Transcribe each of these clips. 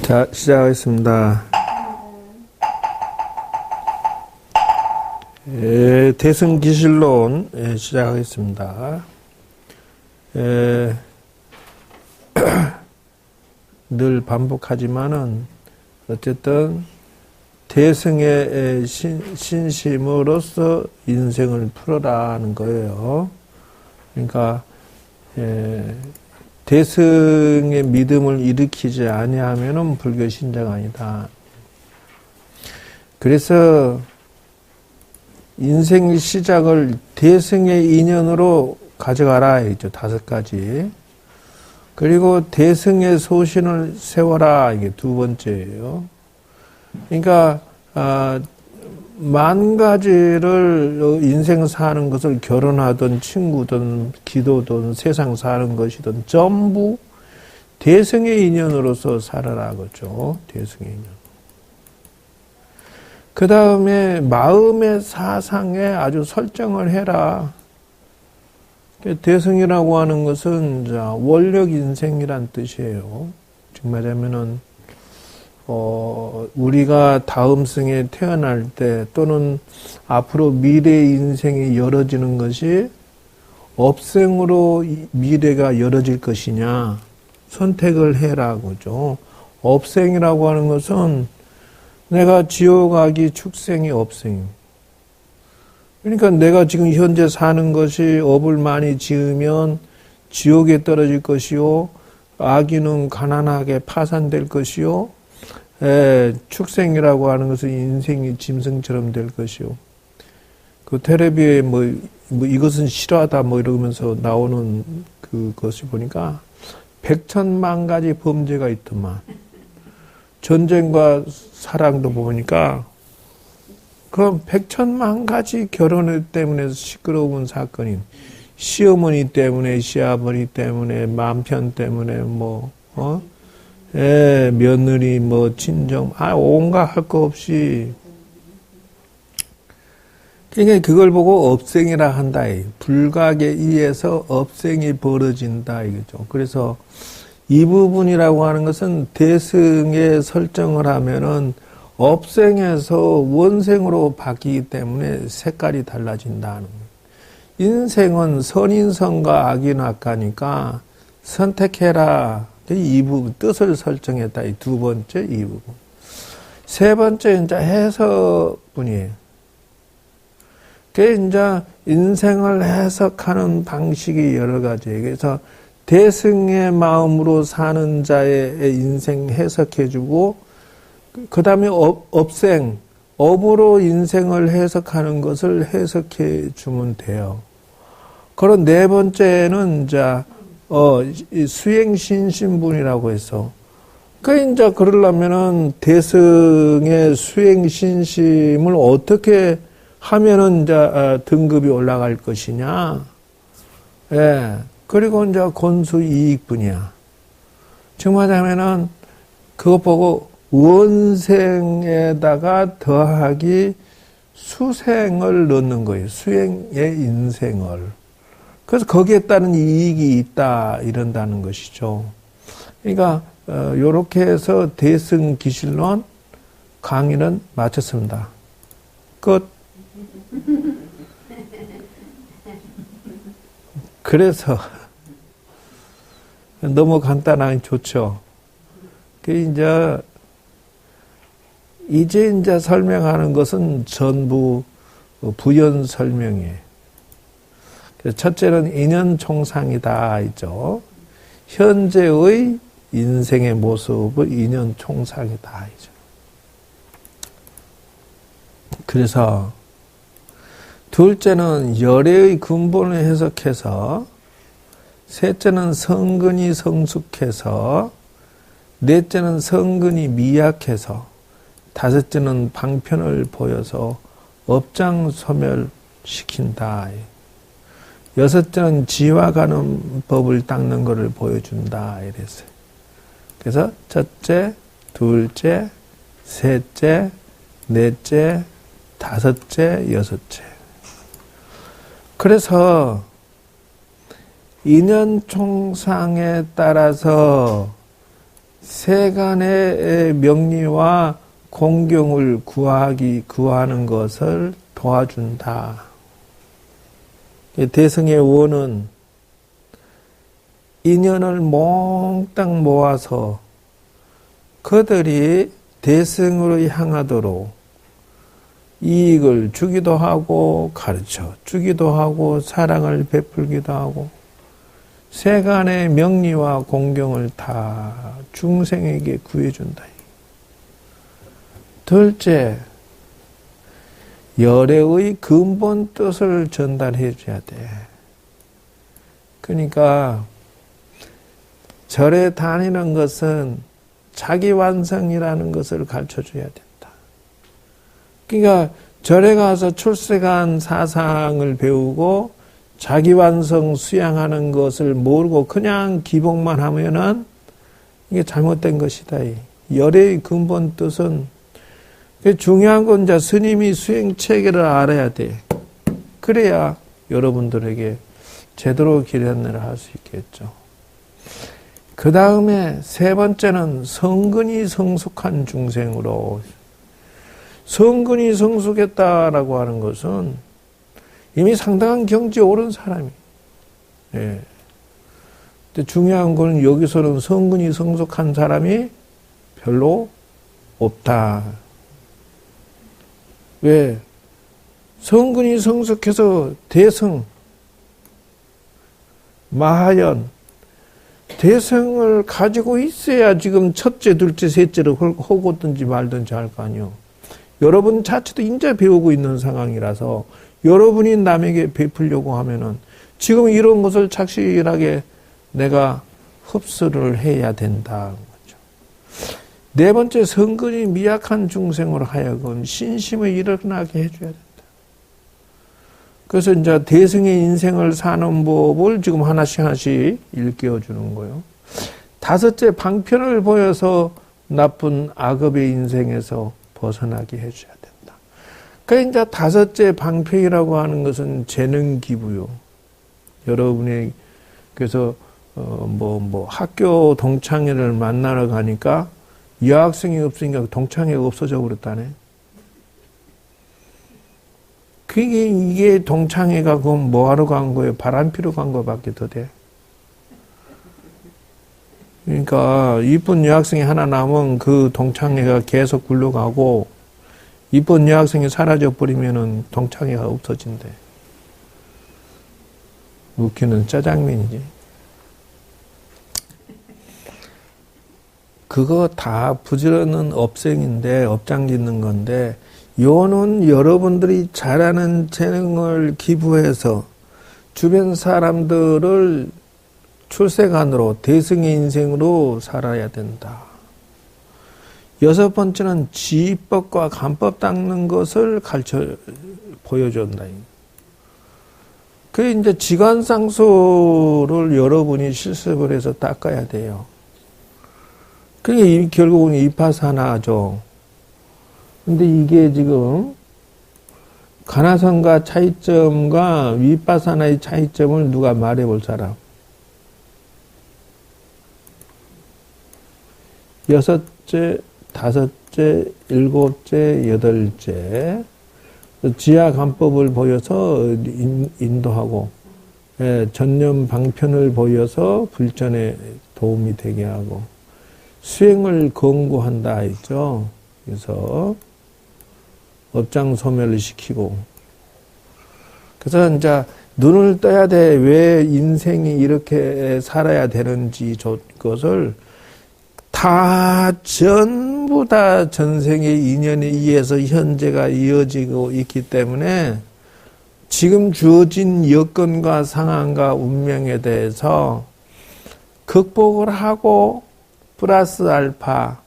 자, 시작하겠습니다. 대승기실론 시작하겠습니다. 늘 반복하지만은 어쨌든 대승의 신심으로서 인생을 풀어라는 거예요. 그러니까 대승의 믿음을 일으키지 아니하면은 불교 신자가 아니다. 그래서 인생 시작을 대승의 인연으로 가져가라 했죠. 5가지. 그리고 대승의 소신을 세워라. 이게 2번째예요. 그러니까 10,000가지를 인생 사는 것을 결혼하든 친구든 기도든 세상 사는 것이든 전부 대승의 인연으로서 살아라. 그죠. 대승의 인연. 그 다음에 마음의 사상에 아주 설정을 해라. 대승이라고 하는 것은 원력 인생이란 뜻이에요. 즉 말하면은 우리가 다음 생에 태어날 때 또는 앞으로 미래의 인생이 열어지는 것이 업생으로 미래가 열어질 것이냐 선택을 해라. 그죠. 업생이라고 하는 것은 내가 지옥 가기 축생이 업생입니다. 그러니까 내가 지금 현재 사는 것이 업을 많이 지으면 지옥에 떨어질 것이요. 악인은 가난하게 파산될 것이요. 축생이라고 하는 것은 인생이 짐승처럼 될 것이요. 그 텔레비에 이것은 싫어하다 이러면서 나오는 그것을 보니까 100,000,000,000가지 범죄가 있더만. 전쟁과 사랑도 보니까 그럼 100,000,000,000가지 결혼 때문에 시끄러운 사건이 시어머니 때문에 시아버지 때문에 남편 때문에 며느리 친정 온갖 할 거 없이 그러니까 그걸 보고 업생이라 한다. 불각에 의해서 업생이 벌어진다 이거죠. 그래서 이 부분이라고 하는 것은 대승에 설정을 하면은 업생에서 원생으로 바뀌기 때문에 색깔이 달라진다는 거예요. 인생은 선인선과 악인악과니까 선택해라. 이 부분 뜻을 설정했다. 이 2번째 이 부분. 3번째 이제 해석분이에요. 그게 이제 인생을 해석하는 방식이 여러 가지예요. 그래서 대승의 마음으로 사는 자의 인생 해석해주고 그 다음에 업생, 업으로 인생을 해석하는 것을 해석해 주면 돼요. 그런 4번째는 이제 수행신심분이라고 해서 이제 그러려면은 대승의 수행신심을 어떻게 하면은 이제 등급이 올라갈 것이냐. 그리고 이제 권수이익분이야. 정말하면은 그것 보고 원생에다가 더하기 수생을 넣는 거예요. 수행의 인생을. 그래서 거기에 따른 이익이 있다 이런다는 것이죠. 그러니까 요렇게 해서 대승기실론 강의는 마쳤습니다. 끝. 그래서 너무 간단하니 좋죠. 이제 설명하는 것은 전부 부연 설명이에요. 첫째는 인연총상이다 있죠. 현재의 인생의 모습을 인연총상이다 이죠. 그래서 둘째는 열애의 근본을 해석해서, 셋째는 성근이 성숙해서, 넷째는 성근이 미약해서, 다섯째는 방편을 보여서 업장소멸시킨다. 여섯째는 지와 가는 법을 닦는 것을 보여준다. 이랬어요. 그래서 첫째, 둘째, 셋째, 넷째, 다섯째, 여섯째. 그래서 인연총상에 따라서 세간의 명리와 공경을 구하는 것을 도와준다. 대승의 원은 인연을 몽땅 모아서 그들이 대승으로 향하도록 이익을 주기도 하고 가르쳐 주기도 하고 사랑을 베풀기도 하고 세간의 명리와 공경을 다 중생에게 구해준다. 둘째, 열애의 근본 뜻을 전달해 줘야 돼. 그러니까 절에 다니는 것은 자기 완성이라는 것을 가르쳐 줘야 된다. 그러니까 절에 가서 출세간 사상을 배우고 자기 완성 수양하는 것을 모르고 그냥 기복만 하면은 이게 잘못된 것이다. 열애의 근본 뜻은 중요한 건 이제 스님이 수행 체계를 알아야 돼. 그래야 여러분들에게 제대로 기련을 할 수 있겠죠. 그 다음에 세 번째는 성근이 성숙한 중생으로. 성근이 성숙했다라고 하는 것은 이미 상당한 경지에 오른 사람이. 예. 근데 중요한 건 여기서는 성근이 성숙한 사람이 별로 없다. 왜? 성근이 성숙해서 대성, 마하연, 대성을 가지고 있어야 지금 첫째, 둘째, 셋째를 허고든지 말든지 할 거 아니요. 여러분 자체도 인자 배우고 있는 상황이라서 여러분이 남에게 베풀려고 하면은 지금 이런 것을 착실하게 내가 흡수를 해야 된다. 네 번째, 성근이 미약한 중생으로 하여금 신심을 일어나게 해줘야 된다. 그래서 이제 대승의 인생을 사는 법을 지금 하나씩 일깨워주는 거예요. 다섯째, 방편을 보여서 나쁜 악업의 인생에서 벗어나게 해줘야 된다. 그러니까 이제 다섯째 방편이라고 하는 것은 재능 기부요. 여러분이 그래서 학교 동창회를 만나러 가니까 여학생이 없으니까 동창회가 없어져 버렸다네. 이게 동창회가 그럼 뭐하러 간 거예요? 바람 피러 간 거밖에 더 돼. 그러니까 이쁜 여학생이 하나 남은 그 동창회가 계속 굴러가고 이쁜 여학생이 사라져 버리면은 동창회가 없어진대. 웃기는 짜장면이지. 그거 다 부지런한 업생인데 업장 짓는 건데 요는 여러분들이 잘하는 재능을 기부해서 주변 사람들을 출세간으로 대승의 인생으로 살아야 된다. 여섯 번째는 지법과 간법 닦는 것을 보여준다. 그 이제 지관상소를 여러분이 실습을 해서 닦아야 돼요. 그게 결국은 이파사나죠. 근데 이게 지금 가나선과 차이점과 위파사나의 차이점을 누가 말해볼 사람? 여섯째, 다섯째, 일곱째, 여덟째 지하간법을 보여서 인도하고 전념 방편을 보여서 불전에 도움이 되게 하고 수행을 권고한다 했죠. 그래서 업장 소멸을 시키고 그래서 이제 눈을 떠야 돼. 왜 인생이 이렇게 살아야 되는지 그것을 다 전부 다 전생의 인연에 의해서 현재가 이어지고 있기 때문에 지금 주어진 여건과 상황과 운명에 대해서 극복을 하고 플러스 알파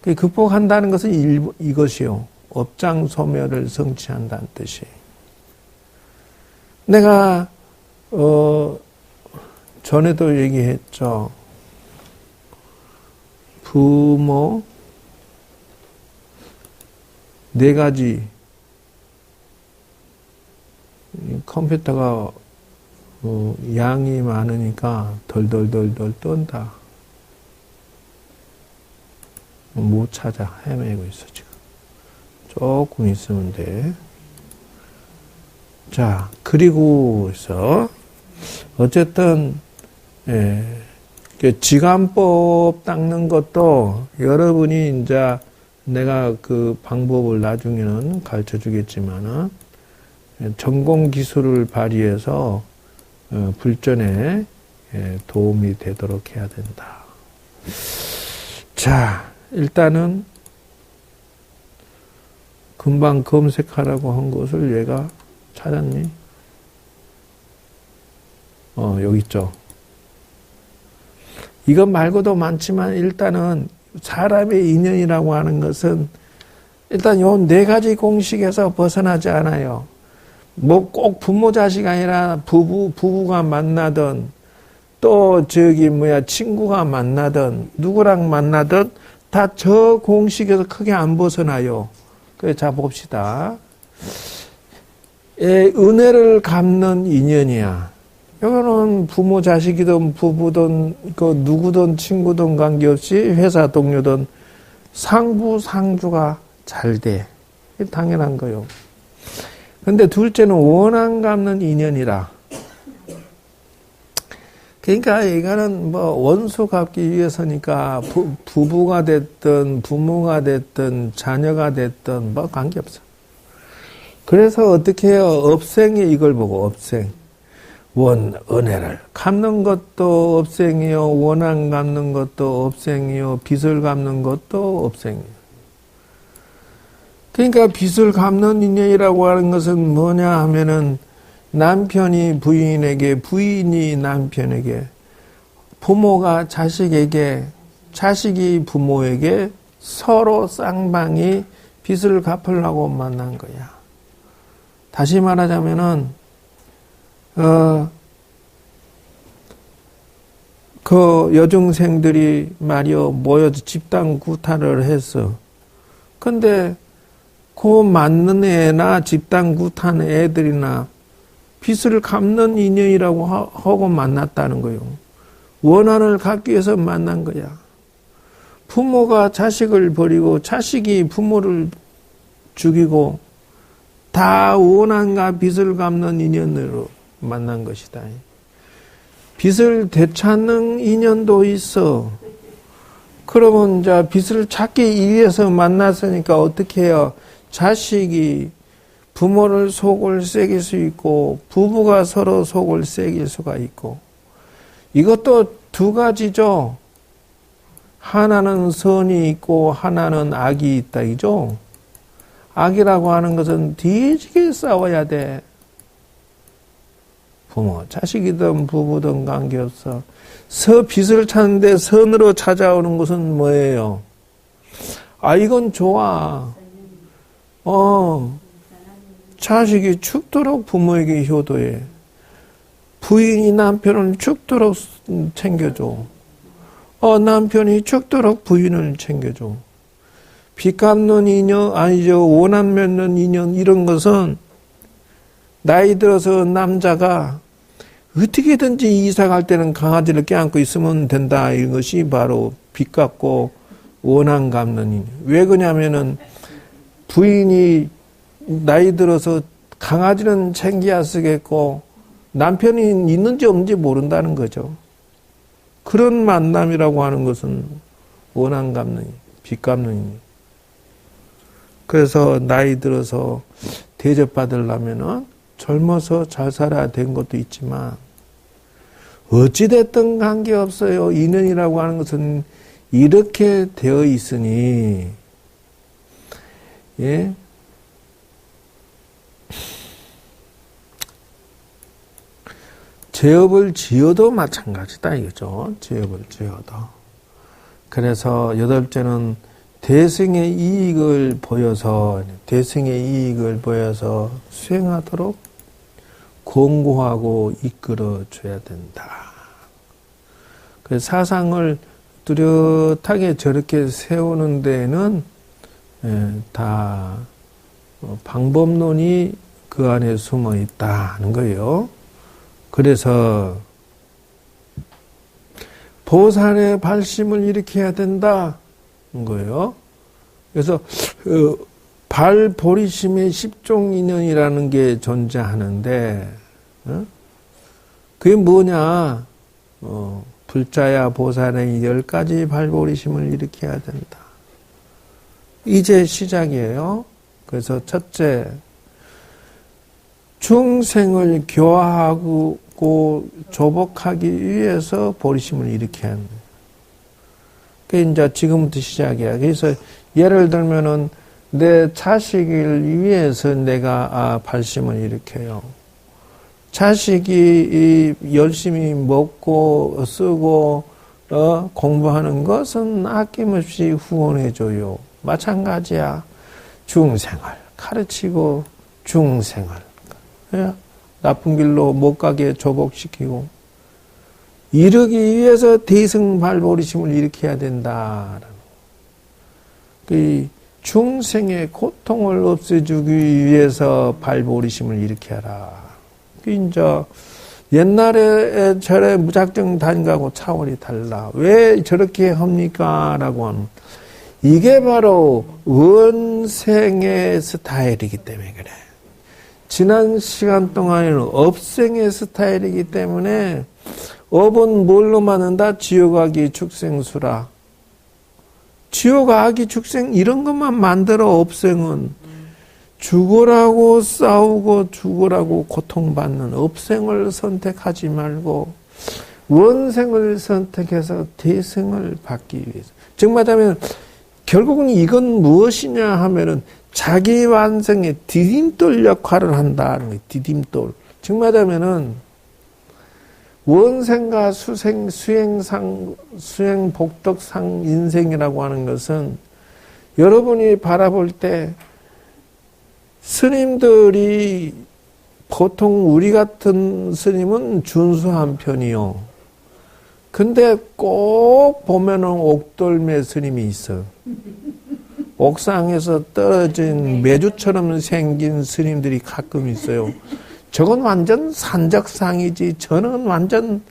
극복한다는 것은 이것이요. 업장 소멸을 성취한다는 뜻이에요. 내가 전에도 얘기했죠. 부모 네 가지 컴퓨터가 양이 많으니까 덜덜덜덜 떤다. 못 찾아 헤매고 있어 지금. 조금 있으면 돼. 자, 그리고 해서 어쨌든 지관법 닦는 것도 여러분이 이제 내가 그 방법을 나중에는 가르쳐 주겠지만은 전공 기술을 발휘해서 불전에 도움이 되도록 해야 된다. 자, 일단은 금방 검색하라고 한 것을 얘가 찾았니? 여기 있죠. 이것 말고도 많지만 일단은 사람의 인연이라고 하는 것은 일단 요 네 가지 공식에서 벗어나지 않아요. 뭐 꼭 부모 자식 아니라 부부가 만나든 또 친구가 만나든 누구랑 만나든 다 저 공식에서 크게 안 벗어나요. 그래서 자 봅시다. 은혜를 갚는 인연이야. 이거는 부모 자식이든 부부든 그 누구든 친구든 관계없이 회사 동료든 상부상주가 잘 돼. 당연한 거요. 근데 둘째는 원한 갚는 인연이라. 그러니까 이거는 뭐 원수 갚기 위해서니까 부부가 됐든 부모가 됐든 자녀가 됐든 뭐 관계없어. 그래서 어떻게 해요? 업생이 이걸 보고 업생. 은혜를 갚는 것도 업생이요. 원한 갚는 것도 업생이요. 빚을 갚는 것도 업생이요. 그러니까 빚을 갚는 인연이라고 하는 것은 뭐냐 하면은 남편이 부인에게, 부인이 남편에게, 부모가 자식에게, 자식이 부모에게 서로 쌍방이 빚을 갚으려고 만난 거야. 다시 말하자면은 그 여중생들이 말이요 모여서 집단 구타를 했어. 근데 그 맞는 애나 집단 구타는 애들이나 빚을 갚는 인연이라고 하고 만났다는 거요. 원한을 갚기 위해서 만난 거야. 부모가 자식을 버리고 자식이 부모를 죽이고 다 원한과 빚을 갚는 인연으로 만난 것이다. 빚을 되찾는 인연도 있어. 그러면 이제 빚을 찾기 위해서 만났으니까 어떻게 해요? 자식이 부모를 속을 새길 수 있고 부부가 서로 속을 새길 수가 있고 이것도 두 가지죠. 하나는 선이 있고 하나는 악이 있다 이죠. 악이라고 하는 것은 뒤지게 싸워야 돼. 부모, 자식이든 부부든 관계없어. 빚을 찾는데 선으로 찾아오는 것은 뭐예요? 이건 좋아. 자식이 죽도록 부모에게 효도해. 부인이 남편을 죽도록 챙겨줘. 남편이 죽도록 부인을 챙겨줘. 빚 갚는 인연, 원한 맺는 인연, 이런 것은 나이 들어서 남자가 어떻게든지 이사 갈 때는 강아지를 껴안고 있으면 된다. 이것이 바로 빚 갚고 원한 갚는 인연. 왜 그러냐면은 부인이 나이 들어서 강아지는 챙겨야 쓰겠고 남편이 있는지 없는지 모른다는 거죠. 그런 만남이라고 하는 것은 원한 갚는 인연, 빚 갚는 인연. 그래서 나이 들어서 대접받으려면은 젊어서 잘 살아야 된 것도 있지만 어찌됐든 관계없어요. 인연이라고 하는 것은 이렇게 되어 있으니 예? 죄업을 지어도 마찬가지다 이거죠. 죄업을 지어도. 그래서 여덟째는 대승의 이익을 보여서 수행하도록 공고하고 이끌어 줘야 된다. 그 사상을 뚜렷하게 저렇게 세우는 데에는 다 방법론이 그 안에 숨어 있다는 거예요. 그래서 보살의 발심을 일으켜야 된다. 거예요. 그래서 발보리심의 10종 인연이라는 게 존재하는데 그게 뭐냐? 불자야 보살의 10가지 발보리심을 일으켜야 된다. 이제 시작이에요. 그래서 첫째, 중생을 교화하고 조복하기 위해서 보리심을 일으켜야 합니다. 그게 이제 지금부터 시작이야. 그래서 예를 들면은 내 자식을 위해서 내가 발심을 일으켜요. 자식이 열심히 먹고 쓰고 공부하는 것은 아낌없이 후원해줘요. 마찬가지야. 중생을 가르치고 중생을 나쁜 길로 못 가게 조복시키고 이르기 위해서 대승발보리심을 일으켜야 된다. 그 중생의 고통을 없애주기 위해서 발보리심을 일으켜라. 그 이제 옛날에 절에 무작정 다닌거하고 차원이 달라. 왜 저렇게 합니까? 라고 하면 이게 바로 원생의 스타일이기 때문에 그래. 지난 시간 동안에는 업생의 스타일이기 때문에 업은 뭘로 만든다? 지옥악이 축생수라. 지옥악이 축생 이런 것만 만들어. 업생은 죽으라고 싸우고 죽으라고 고통받는 업생을 선택하지 말고 원생을 선택해서 대생을 받기 위해서. 즉 말하면 결국은 이건 무엇이냐 하면은 자기 완성의 디딤돌 역할을 한다는 거예요. 디딤돌. 즉 말하면은 원생과 수생, 수행상, 수행 복덕상 인생이라고 하는 것은 여러분이 바라볼 때 스님들이 보통 우리 같은 스님은 준수한 편이요. 근데 꼭 보면은 옥돌매 스님이 있어. 옥상에서 떨어진 메주처럼 생긴 스님들이 가끔 있어요. 저건 완전 산적상이지. 저는 완전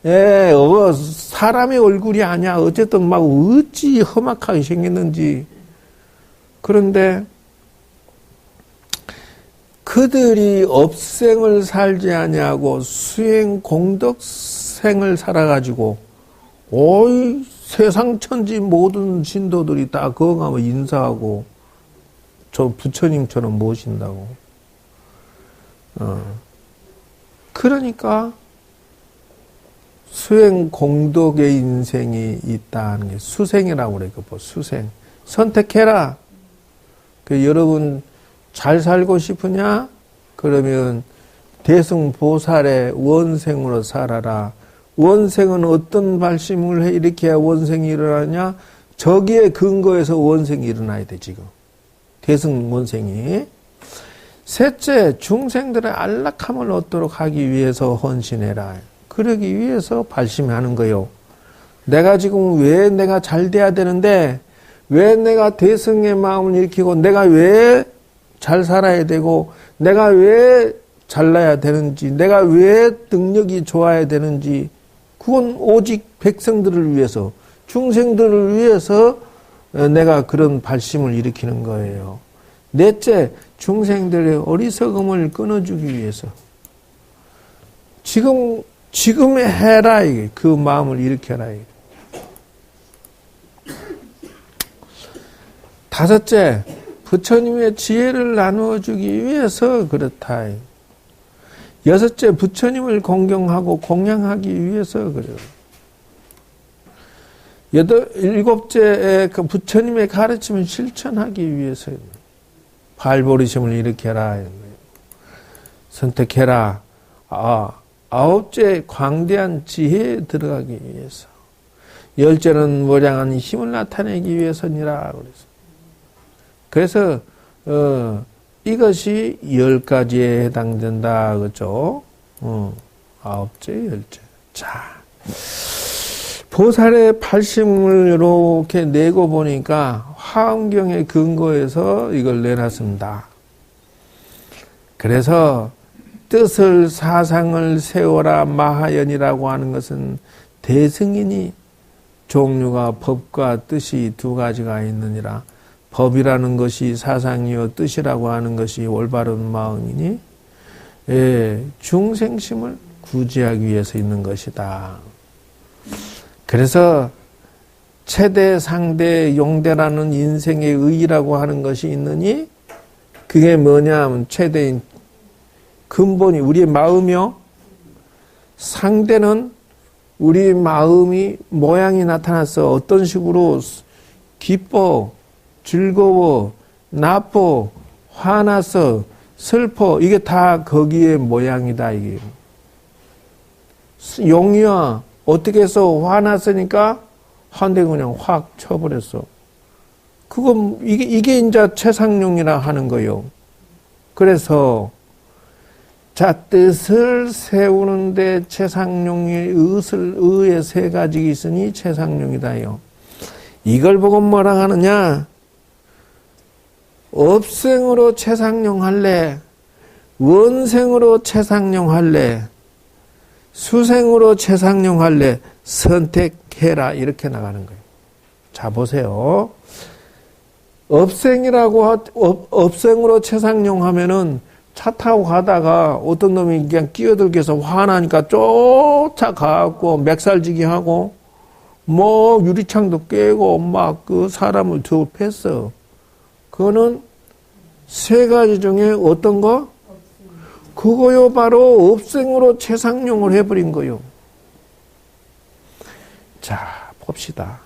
사람의 얼굴이 아니야. 어쨌든 막 어찌 험악하게 생겼는지. 그런데 그들이 업생을 살지 아니하고 수행 공덕생을 살아가지고 오이 세상 천지 모든 신도들이 다 거기 가면 인사하고 저 부처님처럼 모신다고. 그러니까 수행 공덕의 인생이 있다는 게 수생이라고 그래. 그 수생. 선택해라. 그 여러분 잘 살고 싶으냐? 그러면 대승보살의 원생으로 살아라. 원생은 어떤 발심을 일으켜야 원생이 일어나냐? 저기에 근거해서 원생이 일어나야 돼, 지금. 대승 원생이. 셋째, 중생들의 안락함을 얻도록 하기 위해서 헌신해라. 그러기 위해서 발심하는 거요. 내가 지금 왜 내가 잘 돼야 되는데, 왜 내가 대승의 마음을 일으키고, 내가 왜 잘 살아야 되고, 내가 왜 잘나야 되는지, 내가 왜 능력이 좋아야 되는지, 그건 오직 백성들을 위해서, 중생들을 위해서 내가 그런 발심을 일으키는 거예요. 넷째, 중생들의 어리석음을 끊어주기 위해서. 지금 해라, 이게. 그 마음을 일으켜라, 이게. 다섯째, 부처님의 지혜를 나누어 주기 위해서 그렇다. 여섯째, 부처님을 공경하고 공양하기 위해서 그래요. 일곱째, 그 부처님의 가르침을 실천하기 위해서 발보리심을 일으켜라. 선택해라. 아홉째, 광대한 지혜에 들어가기 위해서. 열째는 모량한 힘을 나타내기 위해서니라. 그래서 이것이 10가지에 해당된다. 그죠? 아홉째, 열째. 자, 보살의 발심을 이렇게 내고 보니까 화엄경의 근거에서 이걸 내놨습니다. 그래서 뜻을 사상을 세워라 마하연이라고 하는 것은 대승인이 종류가 법과 뜻이 두 가지가 있느니라. 법이라는 것이 사상이요 뜻이라고 하는 것이 올바른 마음이니 중생심을 구제하기 위해서 있는 것이다. 그래서 체대, 상대, 용대라는 인생의 의의라고 하는 것이 있느니 그게 뭐냐 하면 체대인 근본이 우리의 마음이요. 상대는 우리 마음이 모양이 나타났어. 어떤 식으로 기뻐, 즐거워, 나빠, 화났어, 슬퍼. 이게 다 거기에 모양이다. 이게. 용이야. 어떻게 해서 화났으니까 한 대 그냥 확 쳐버렸어. 그건 이게 이제 최상용이라 하는 거요. 그래서 자 뜻을 세우는데 최상용의 의의 세 가지 있으니 최상용이다요. 이걸 보고 뭐라 하느냐? 업생으로 최상용 할래? 원생으로 최상용 할래? 수생으로 최상용 할래? 선택해라. 이렇게 나가는 거예요. 자, 보세요. 업생으로 최상용 하면은 차 타고 가다가 어떤 놈이 그냥 끼어들게 해서 화나니까 쫓아가고 맥살지기 하고 뭐 유리창도 깨고 막 그 사람을 더 팼어. 그거는 세 가지 중에 어떤 거? 그거요 바로 업생으로 최상용을 해버린 거요. 자, 봅시다.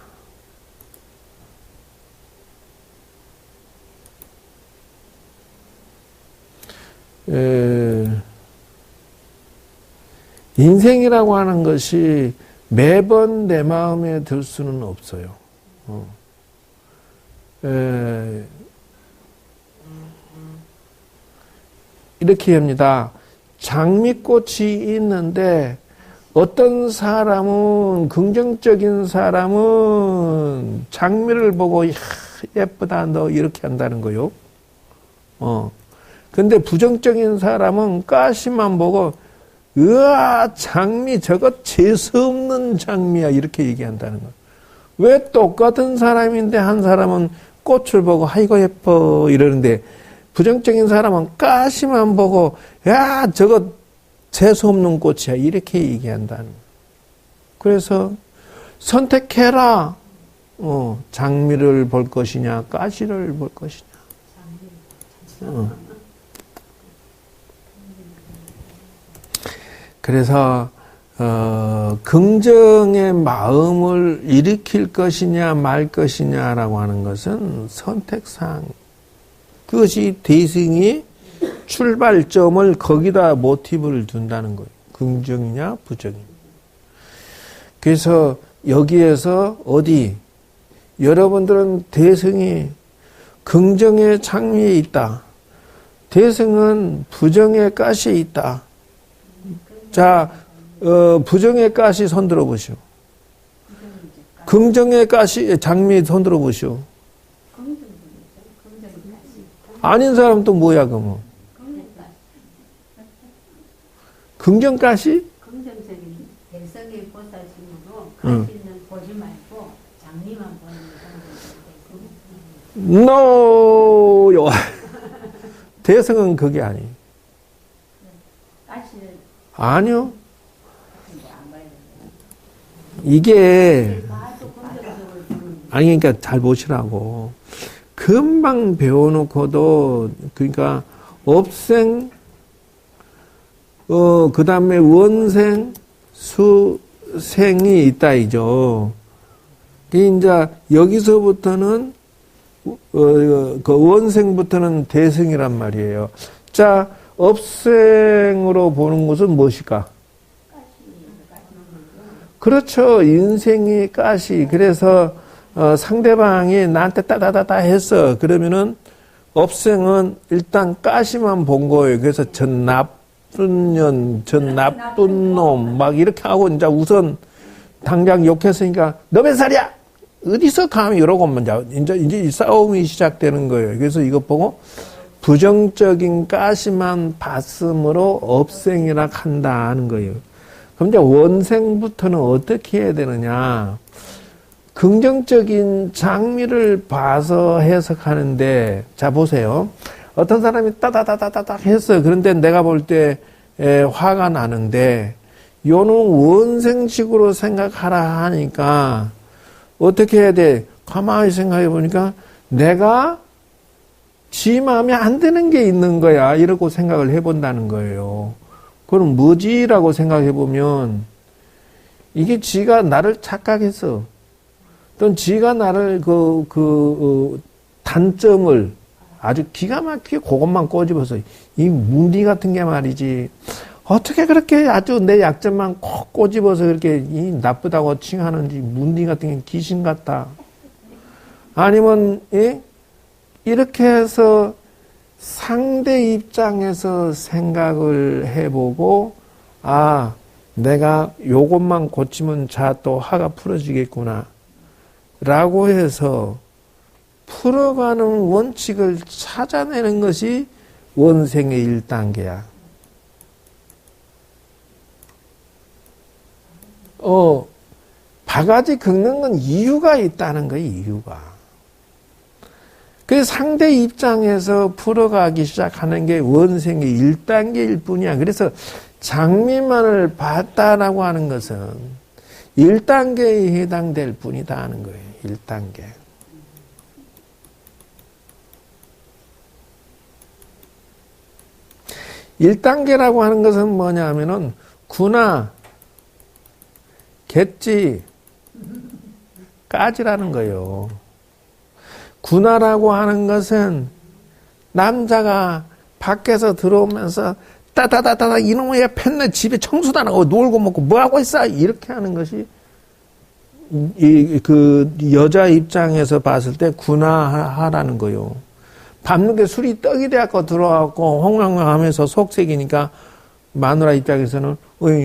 인생이라고 하는 것이 매번 내 마음에 들 수는 없어요. 이렇게 합니다. 장미꽃이 있는데 어떤 사람은 긍정적인 사람은 장미를 보고 예쁘다 너 이렇게 한다는 거요. 근데 부정적인 사람은 가시만 보고 으아 장미 저거 재수없는 장미야 이렇게 얘기한다는 거예요. 왜 똑같은 사람인데 한 사람은 꽃을 보고 아이고 예뻐 이러는데 부정적인 사람은 가시만 보고 야 저거 재수없는 꽃이야 이렇게 얘기한다는 거예요. 그래서 선택해라. 장미를 볼 것이냐 가시를 볼 것이냐. 그래서 긍정의 마음을 일으킬 것이냐 말 것이냐라고 하는 것은 선택사항. 그것이 대승이 출발점을 거기다 모티브를 둔다는 거예요. 긍정이냐 부정이냐. 그래서 여기에서 어디 여러분들은 대승이 긍정의 장미에 있다. 대승은 부정의 가시에 있다. 자, 부정의 가시 손 들어보시오. 긍정의 가시 장미 손 들어보시오. 아닌 사람 또 뭐야 그러면? 긍정 가시? 긍정적인 대성의 보살심으로 가시는 보지 말고 장미만 보는 게 No! 대성은 그게 아니에요. 아니요. 이게 아니 그러니까 잘 보시라고. 금방 배워놓고도 그러니까 업생 그 다음에 원생 수생이 있다 이죠. 이제 여기서부터는 그 원생부터는 대승이란 말이에요. 자, 업생으로 보는 것은 무엇일까? 그렇죠. 인생이 가시. 그래서 상대방이 나한테 따다다다 했어. 그러면은 업생은 일단 가시만 본 거예요. 그래서 전 나쁜 년, 전 나쁜 놈 막 이렇게 하고 이제 우선 당장 욕했으니까 너 몇 살이야? 어디서 감히 이러고 이제 이 싸움이 시작되는 거예요. 그래서 이것 보고 부정적인 가시만 봤으므로 업생이라 한다 하는 거예요. 그럼 이제 원생부터는 어떻게 해야 되느냐? 긍정적인 장미를 봐서 해석하는데, 자, 보세요. 어떤 사람이 따다다다다닥 했어. 그런데 내가 볼 때 화가 나는데, 요는 원생식으로 생각하라 하니까, 어떻게 해야 돼? 가만히 생각해 보니까, 내가 지 마음에 안 드는 게 있는 거야. 이러고 생각을 해본다는 거예요. 그럼 뭐지라고 생각해 보면, 이게 지가 나를 착각했어. 또는 지가 나를 단점을 아주 기가 막히게 그것만 꼬집어서 이 문디 같은 게 말이지 어떻게 그렇게 아주 내 약점만 콕 꼬집어서 그렇게 이 나쁘다고 칭하는지 문디 같은 게 귀신 같다. 아니면 이렇게 해서 상대 입장에서 생각을 해보고 아 내가 요것만 고치면 자 또 화가 풀어지겠구나. 라고 해서 풀어가는 원칙을 찾아내는 것이 원생의 1단계야. 바가지 긁는 건 이유가 있다는 거야, 이유가. 그래서 상대 입장에서 풀어가기 시작하는 게 원생의 1단계일 뿐이야. 그래서 장미만을 봤다라고 하는 것은 1단계에 해당될 뿐이다 하는 거예요. 1단계. (1단계라고) 하는 것은 뭐냐 하면은 구나, 갯지, 까지라는 거예요. 구나라고 하는 것은 남자가 밖에서 들어오면서 따다다다다 이놈의 펜네 집에 청소도 안 하고 놀고 먹고 뭐하고 있어 이렇게 하는 것이 그 여자 입장에서 봤을 때 군화하라는 거요. 밤늦게 술이 떡이 돼갖고 들어와갖고 홍황하면서 속색이니까 마누라 입장에서는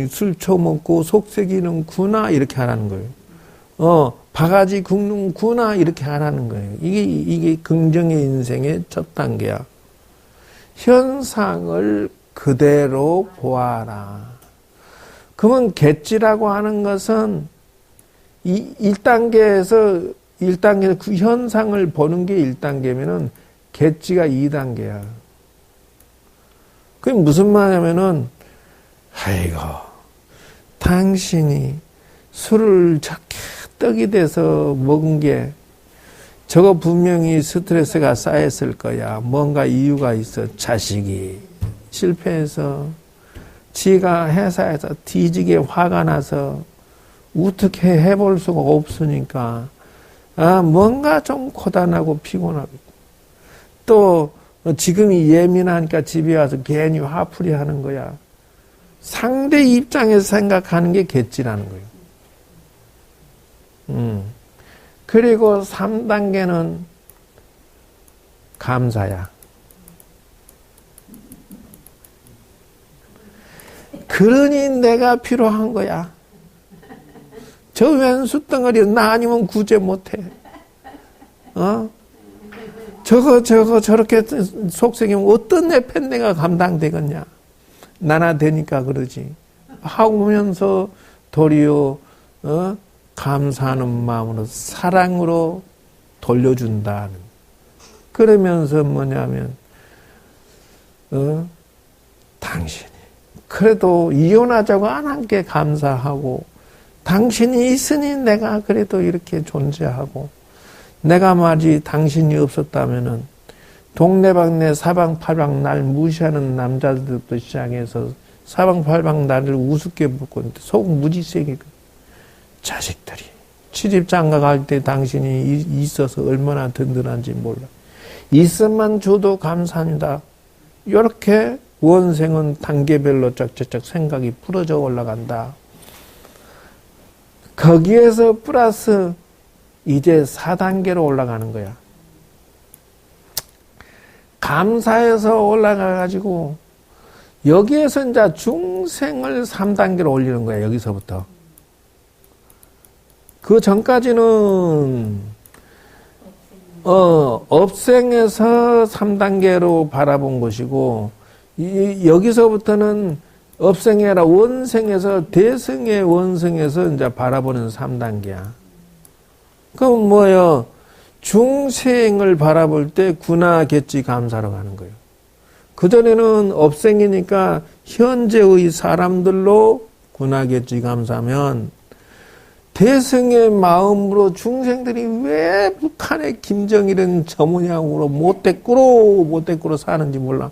술 처먹고 속색이는 구나 이렇게 하라는 거예요. 바가지 긁는 구나 이렇게 하라는 거예요. 이게 긍정의 인생의 첫 단계야. 현상을 그대로 보아라. 그러면 갯지라고 하는 것은 이 1단계에서 그 현상을 보는 게 1단계면은 갯지가 2단계야. 그게 무슨 말이냐면은 아이고 당신이 술을 저렇게 떡이 돼서 먹은 게 저거 분명히 스트레스가 쌓였을 거야. 뭔가 이유가 있어. 자식이 실패해서 지가 회사에서 뒤지게 화가 나서 어떻게 해볼 수가 없으니까 뭔가 좀 고단하고 피곤하고 또 지금이 예민하니까 집에 와서 괜히 화풀이 하는 거야. 상대 입장에서 생각하는 게 갯지라는 거예요. 그리고 3단계는 감사야. 그러니 내가 필요한 거야. 저 왼수 덩어리 나 아니면 구제 못해. 저거 저렇게 속색이면 어떤 내 팬내가 감당되겠냐. 나나 되니까 그러지. 하면서 도리어 감사하는 마음으로 사랑으로 돌려준다는. 그러면서 뭐냐면 당신이 그래도 이혼하자고 안 한 게 감사하고 당신이 있으니 내가 그래도 이렇게 존재하고 내가 말이 당신이 없었다면은 동네방네 사방팔방 날 무시하는 남자들부터 시작해서 사방팔방 나를 우습게 보고 속 무지세게 자식들이 취직장가 갈 때 당신이 있어서 얼마나 든든한지 몰라. 있음만 줘도 감사합니다. 이렇게 원생은 단계별로 쫙쫙쫙 생각이 풀어져 올라간다. 거기에서 플러스 이제 4단계로 올라가는 거야. 감사해서 올라가가지고 여기에서 이제 중생을 3단계로 올리는 거야. 여기서부터. 그 전까지는 업생에서 3단계로 바라본 것이고 여기서부터는 업생이 아니라 원생에서 대승의 원생에서 이제 바라보는 3단계야. 그럼 뭐예요? 중생을 바라볼 때 군하객지 감사로 가는 거예요. 그전에는 업생이니까 현재의 사람들로 군하객지 감사면 대승의 마음으로 중생들이 왜 북한의 김정일은 저 모양으로 못됐구로 사는지 몰라.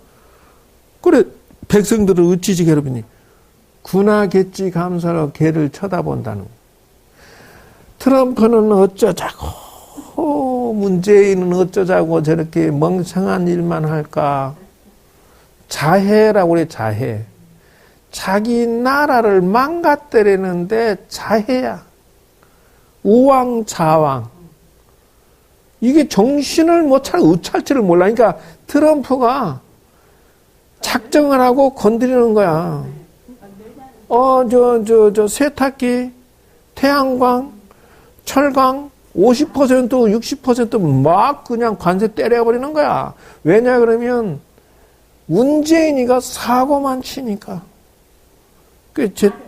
그래 백성들을 어찌지 괴롭히니? 군하객지 감사로 걔를 쳐다본다는 거예요. 트럼프는 어쩌자고, 문재인은 어쩌자고 저렇게 멍청한 일만 할까? 자해라고 그래, 자해. 자기 나라를 망가뜨리는데 자해야. 우왕좌왕. 이게 정신을 못 차려, 의찰지를 몰라. 그러니까 트럼프가 작정을 하고 건드리는 거야. 세탁기, 태양광, 철강, 50%, 60%막 그냥 관세 때려버리는 거야. 왜냐, 그러면, 문재인이가 사고만 치니까.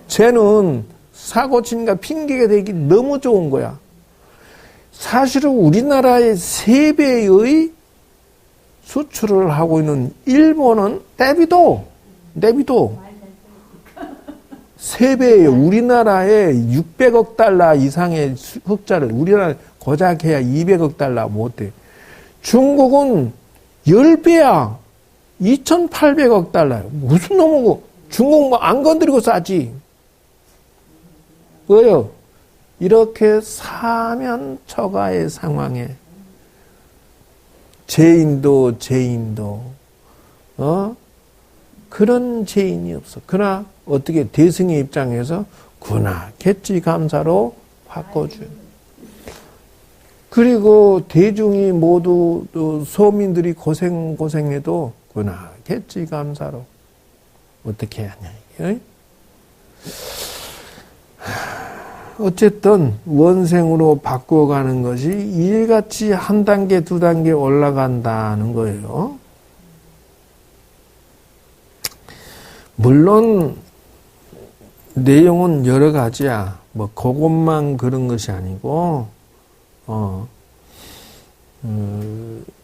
쟤는 사고 치니까 핑계가 되기 너무 좋은 거야. 사실은 우리나라의 3배의 수출을 하고 있는 일본은 내비도 3배예요. 우리나라에 600억 달러 이상의 흑자를, 우리나라 고작 해야 200억 달러 못해. 중국은 10배야. 2,800억 달러요. 무슨 놈이고, 중국 뭐 안 건드리고 싸지. 왜요? 이렇게 사면초가의 상황에 죄인도 그런 죄인이 없어. 그러나 어떻게 대승의 입장에서 군하객지 감사로 바꿔줘요. 그리고 대중이 모두 서민들이 고생해도 군하객지 감사로 어떻게 하냐 이게. 어쨌든 원생으로 바꿔가는 것이 일같이 한 단계 두 단계 올라간다는 거예요. 물론 내용은 여러 가지야. 뭐 그것만 그런 것이 아니고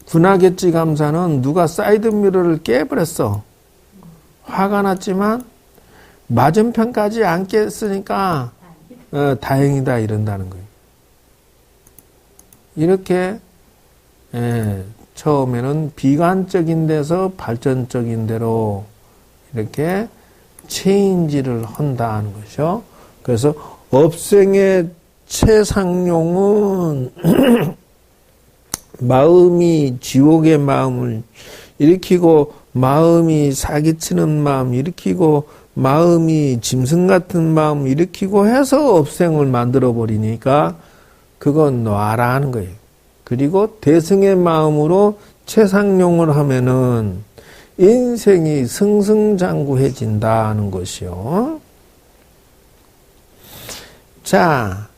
군하객지 감사는 누가 사이드미러를 깨버렸어. 화가 났지만 맞은편까지 안 깼으니까 다행이다 이런다는 거예요. 이렇게 처음에는 비관적인 데서 발전적인 데로 이렇게 체인지를 한다는 것이죠. 그래서 업생의 최상용은 마음이 지옥의 마음을 일으키고 마음이 사기치는 마음 일으키고 마음이 짐승 같은 마음 일으키고 해서 업생을 만들어 버리니까 그건 놔라 하는 거예요. 그리고 대승의 마음으로 최상용을 하면은 인생이 승승장구해진다는 것이요. 자,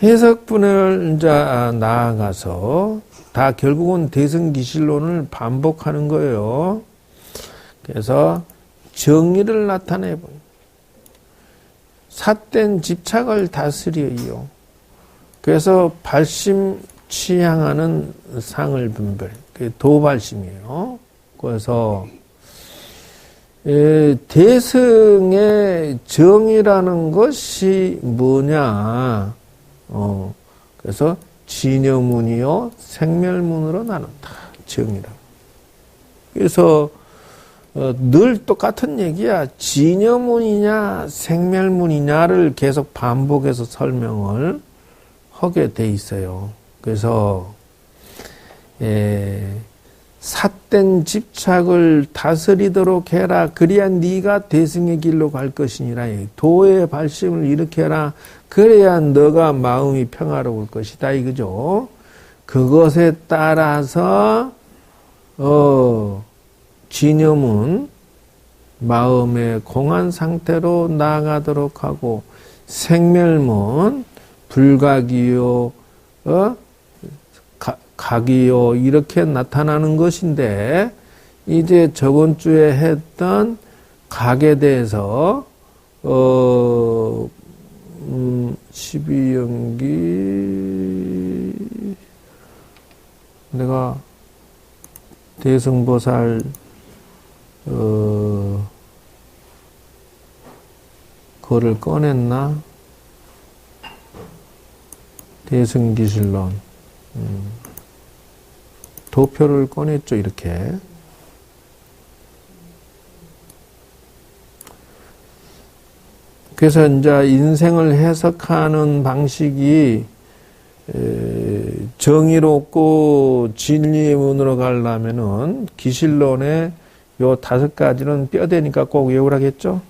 해석분을 이제 나아가서 다 결국은 대승기실론을 반복하는 거예요. 그래서 정의를 나타내고 삿된 집착을 다스려요. 그래서 발심 취향하는 상을 분별, 그게 도발심이에요. 그래서 대승의 정의라는 것이 뭐냐? 그래서 진여문이요 생멸문으로 나눈다. 정의라. 그래서 늘 똑같은 얘기야. 진여문이냐 생멸문이냐를 계속 반복해서 설명을 하게 돼 있어요. 그래서 삿된 집착을 다스리도록 해라. 그래야 네가 대승의 길로 갈 것이니라. 도의 발심을 일으켜라. 그래야 너가 마음이 평화로울 것이다. 이거죠. 그것에 따라서 진염은 마음의 공한 상태로 나아가도록 하고 생멸문 불각이요 각이요 이렇게 나타나는 것인데 이제 저번 주에 했던 각에 대해서 12연기 내가 대승보살 그거를 꺼냈나? 대승기실론 도표를 꺼냈죠. 이렇게 그래서 이제 인생을 해석하는 방식이 정의롭고 진리의 문으로 가려면은 기실론의 요 5가지는 뼈대니까 꼭 외우라겠죠?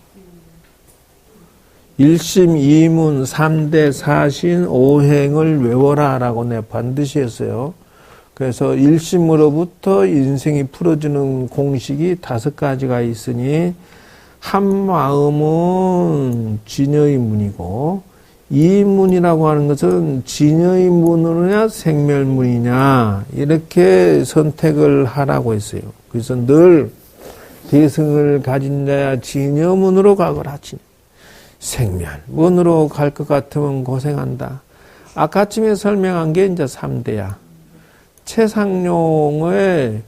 1심, 2문, 3대, 4신, 5행을 외워라 라고 내가 반드시 했어요. 그래서 1심으로부터 인생이 풀어지는 공식이 5가지가 있으니 한 마음은 진여의 문이고 이문이라고 하는 것은 진여의 문이냐 생멸문이냐 이렇게 선택을 하라고 했어요. 그래서 늘 대승을 가진 자야 진여문으로 가거라. 생멸문으로 갈 것 같으면 고생한다. 아까쯤에 설명한 게 이제 3대야. 최상용의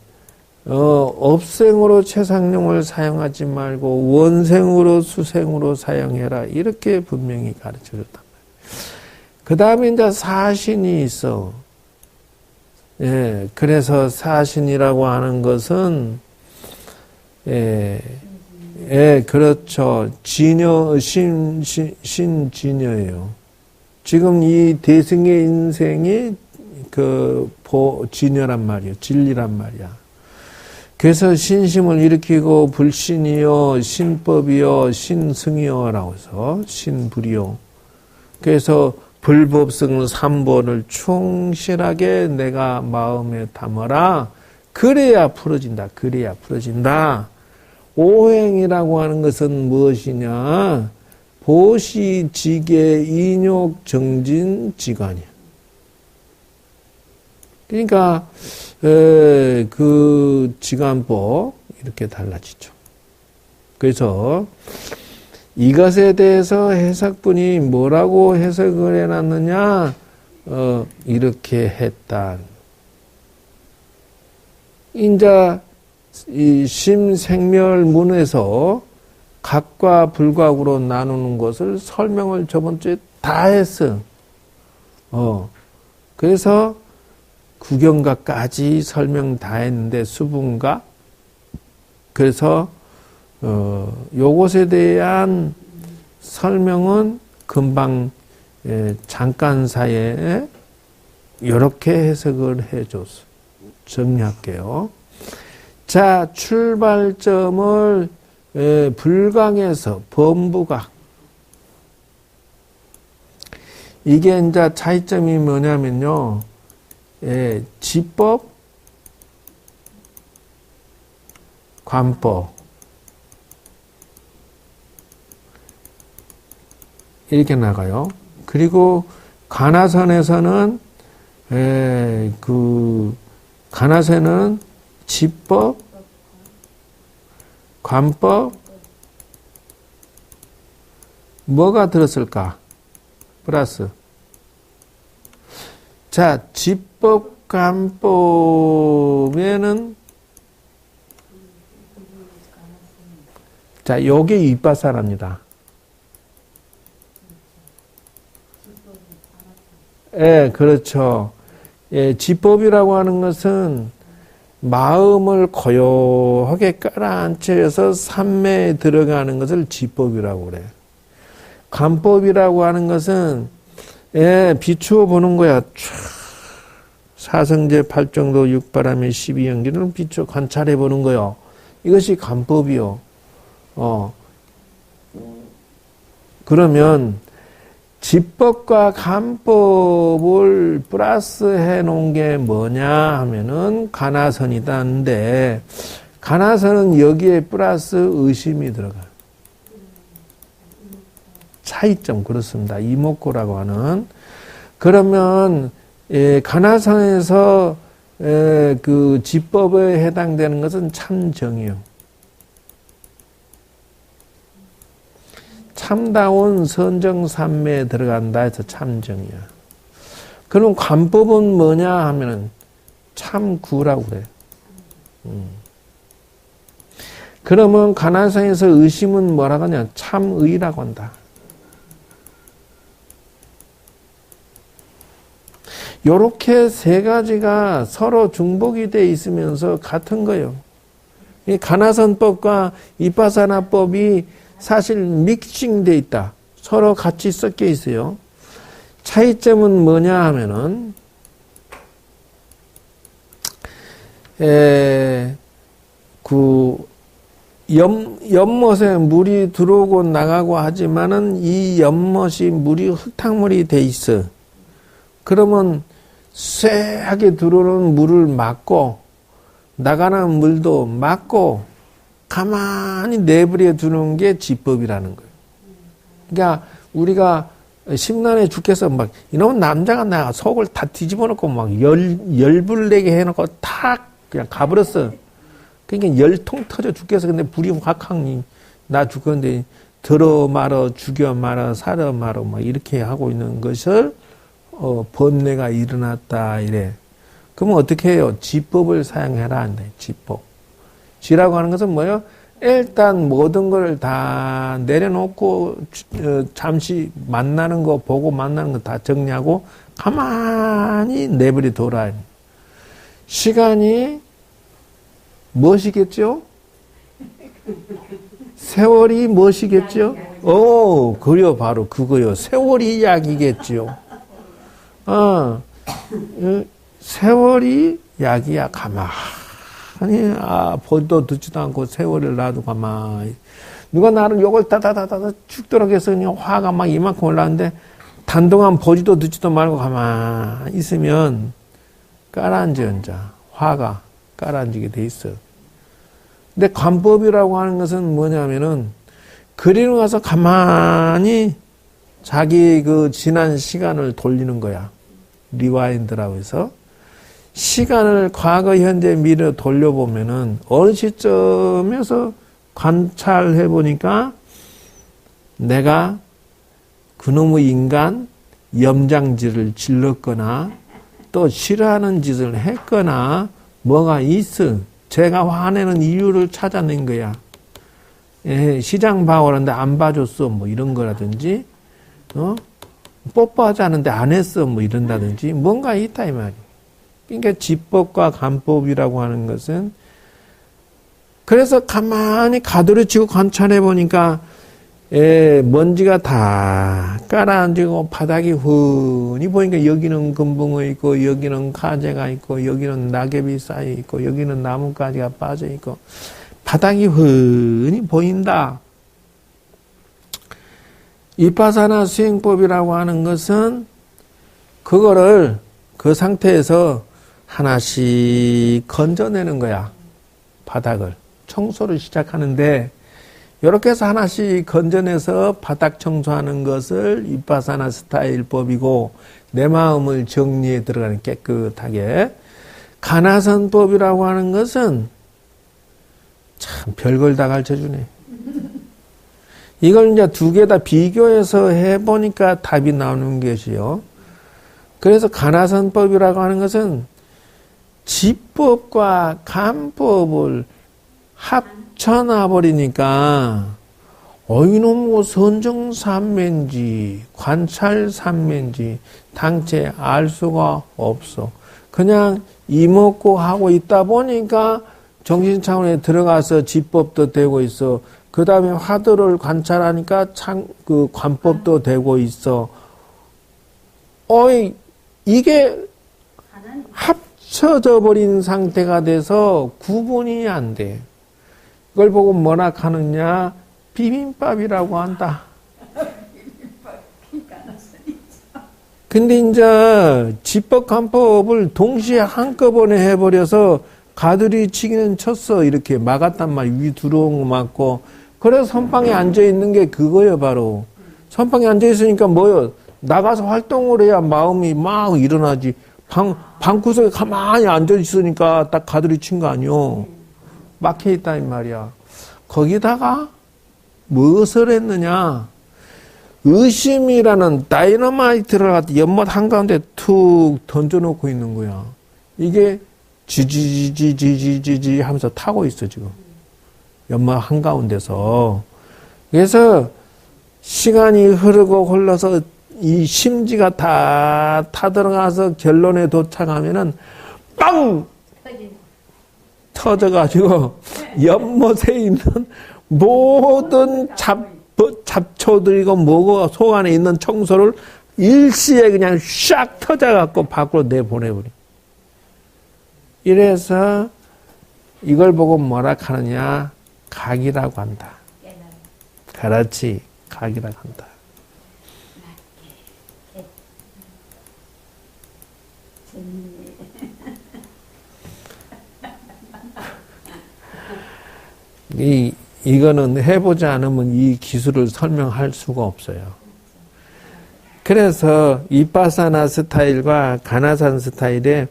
업생으로 최상용을 사용하지 말고 원생으로 수생으로 사용해라. 이렇게 분명히 가르쳐줬단 말이에요. 그 다음에 이제 사신이 있어. 예, 그래서 사신이라고 하는 것은, 그렇죠. 신진여예요. 지금 이 대승의 인생이 진여란 말이에요. 진리란 말이야. 그래서 신심을 일으키고 불신이요, 신법이요, 신승이요라고 해서 신불이요. 그래서 불법승 3보를 충실하게 내가 마음에 담아라. 그래야 풀어진다. 그래야 풀어진다. 오행이라고 하는 것은 무엇이냐? 보시, 지계, 인욕, 정진, 지관이야. 그러니까 그 지관법 이렇게 달라지죠. 그래서 이것에 대해서 해석분이 뭐라고 해석을 해놨느냐? 이렇게 했다. 인자 이 심생멸문에서 각과 불각으로 나누는 것을 설명을 저번 주에 다 했어. 그래서 구경각까지 설명 다 했는데 수분각. 그래서 요것에 대한 설명은 금방 잠깐 사이에 이렇게 해석을 해줬어. 정리할게요. 자, 출발점을 불각에서 범부각. 이게 이제 차이점이 뭐냐면요. 지법, 관법. 이렇게 나가요. 그리고 간화선에서는 간화선은 지법, 관법, 뭐가 들었을까? 플러스. 자, 지법, 관법에는 자, 요게 윗바사랍니다. 예, 그렇죠. 예, 지법이라고 하는 것은 마음을 고요하게 깔아앉혀서 삼매에 들어가는 것을 지법이라고 그래. 관법이라고 하는 것은 비추어 보는 거야. 사성제 8정도 6바람의 12연기를 비추어 관찰해 보는 거요. 이것이 관법이요. 그러면 지법과 관법을 플러스 해 놓은 게 뭐냐 하면은 간화선이다는데, 간화선은 여기에 플러스 의심이 들어가요. 차이점, 그렇습니다. 이목구라고 하는. 그러면 간화선에서 그 지법에 해당되는 것은 참정이요. 참다운 선정삼매에 들어간다 해서 참정이야. 그럼 관법은 뭐냐 하면은 참구라고 그래. 그러면 가나성에서 의심은 뭐라고 하냐? 참의라고 한다. 요렇게 세 가지가 서로 중복이 돼 있으면서 같은 거예요. 이 가나선법과 이빠사나법이 사실 믹싱돼 있다. 서로 같이 섞여 있어요. 차이점은 뭐냐 하면은 연못에 물이 들어오고 나가고 하지만은 이 연못이 물이 흙탕물이 돼 있어. 그러면 쎄하게 들어오는 물을 막고 나가는 물도 막고 가만히 내버려 두는 게 지법이라는 거예요. 그러니까 우리가 심란해 죽겠어 막 이놈은 남자가 나 속을 다 뒤집어 놓고 막 열불 내게 해놓고 탁 그냥 가버렸어. 그러니까 열통 터져 죽겠어. 근데 불이 확확 나 죽었는데 들어 말어 죽여 말어 살아 말어 막 이렇게 하고 있는 것을 번뇌가 일어났다 이래. 그러면 어떻게 해요? 지법을 사용해라 한다. 지법. 지라고 하는 것은 뭐예요? 일단 모든 걸 다 내려놓고 잠시 만나는 거 보고 만나는 거 다 정리하고 가만히 내버려 둬라. 시간이 무엇이겠죠? 세월이 무엇이겠죠? 그래요. 바로 그거요. 세월이 약이겠죠. 세월이 약이야. 가만히 보도 듣지도 않고 세월을 놔도 가만히. 누가 나를 욕을 다다다다 죽도록 해서 그냥 화가 막 이만큼 올라왔는데 단동안 보지도 듣지도 말고 가만히 있으면 깔아앉아. 화가 깔아앉게 돼 있어. 근데 관법이라고 하는 것은 뭐냐면은 그리로 가서 가만히 자기 그 지난 시간을 돌리는 거야. 리와인드라고 해서 시간을 과거, 현재, 미래 돌려보면은 어느 시점에서 관찰해 보니까 내가 그놈의 인간 염장질을 질렀거나 또 싫어하는 짓을 했거나 뭐가 있어. 제가 화내는 이유를 찾아낸 거야. 시장 봐오는데 안 봐줬어. 뭐 이런 거라든지, 뽀뽀하자는데 안 했어. 뭐 이런다든지, 뭔가 있다, 이 말이야. 그러니까 지법과 간법이라고 하는 것은, 그래서 가만히 가두리치고 관찰해 보니까, 먼지가 다 깔아앉고 바닥이 훤히 보니까 여기는 금붕어 있고 여기는 가재가 있고 여기는 낙엽이 쌓여 있고 여기는 나뭇가지가 빠져 있고 바닥이 훤히 보인다. 이빠사나 수행법이라고 하는 것은 그거를 그 상태에서 하나씩 건져내는 거야. 바닥을 청소를 시작하는데 이렇게 해서 하나씩 건져내서 바닥 청소하는 것을 이빠사나 스타일법이고 내 마음을 정리에 들어가는 깨끗하게. 가나선법이라고 하는 것은 참 별걸 다 가르쳐주네. 이걸 이제 두 개 다 비교해서 해보니까 답이 나오는 것이요. 그래서 가나선법이라고 하는 것은 지법과 간법을 합쳐놔버리니까 이놈 뭐 선정삼매인지 관찰삼매인지 당체 알 수가 없어. 그냥 이먹고 하고 있다 보니까 정신차원에 들어가서 지법도 되고 있어. 그 다음에 화두를 관찰하니까 그 관법도 되고 있어. 이게 합쳐져 버린 상태가 돼서 구분이 안 돼. 그걸 보고 뭐라 하느냐? 비빔밥이라고 한다. 근데 이제 지법 간법을 동시에 한꺼번에 해버려서 가두리 치기는 쳤어. 이렇게 막았단 말이야. 위 들어온 거 막고. 그래서 선방에 앉아있는 게 그거예요, 바로. 선방에 앉아있으니까 뭐요? 나가서 활동을 해야 마음이 막 일어나지. 방구석에 가만히 앉아있으니까 딱 가두리 친 거 아니요. 막혀있다, 이 말이야. 거기다가 무엇을 했느냐? 의심이라는 다이너마이트를 갖다 연못 한가운데 툭 던져놓고 있는 거야. 이게 지지지지지지지 하면서 타고 있어, 지금. 연못 한가운데서. 그래서 시간이 흐르고 흘러서 이 심지가 다 타들어가서 결론에 도착하면은 빵! 터져가지고 연못에 있는 모든 잡초들이고 뭐고 속 안에 있는 청소를 일시에 그냥 샥 터져갖고 밖으로 내보내버려. 이래서 이걸 보고 뭐라 하느냐? 각이라고 한다. 그렇지. 각이라고 한다. 이거는 해보지 않으면 이 기술을 설명할 수가 없어요. 그래서 이빠사나 스타일과 가나산 스타일에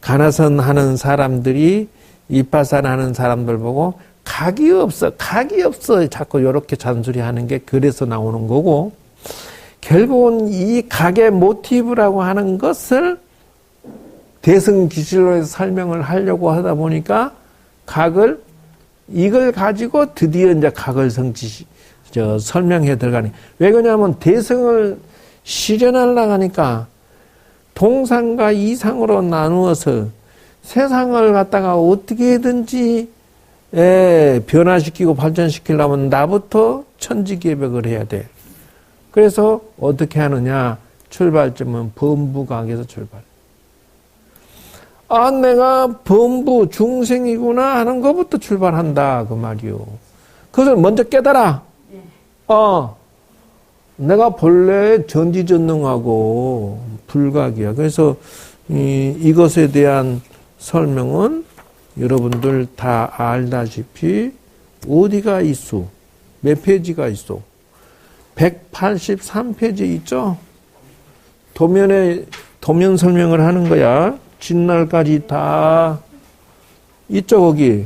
가나산 하는 사람들이 이빠사나 하는 사람들 보고 각이 없어 자꾸 이렇게 잔소리하는 게 그래서 나오는 거고, 결국은 이 각의 모티브라고 하는 것을 대승기실로에서 설명을 하려고 하다 보니까 이걸 가지고 드디어 이제 각을 설명해 들어가니. 왜 그러냐면 대승을 실현하려고 하니까 동상과 이상으로 나누어서 세상을 갖다가 어떻게든지 변화시키고 발전시키려면 나부터 천지개벽을 해야 돼. 그래서 어떻게 하느냐? 출발점은 범부각에서 출발. 아, 내가 범부 중생이구나 하는 것부터 출발한다 그 말이요. 그것을 먼저 깨달아. 내가 본래 전지전능하고 불각이야. 그래서 이것에 대한 설명은 여러분들 다 알다시피 어디가 있어? 몇 페이지가 있어? 183페이지 있죠? 도면 설명을 하는 거야. 진날까지 다 있죠, 거기.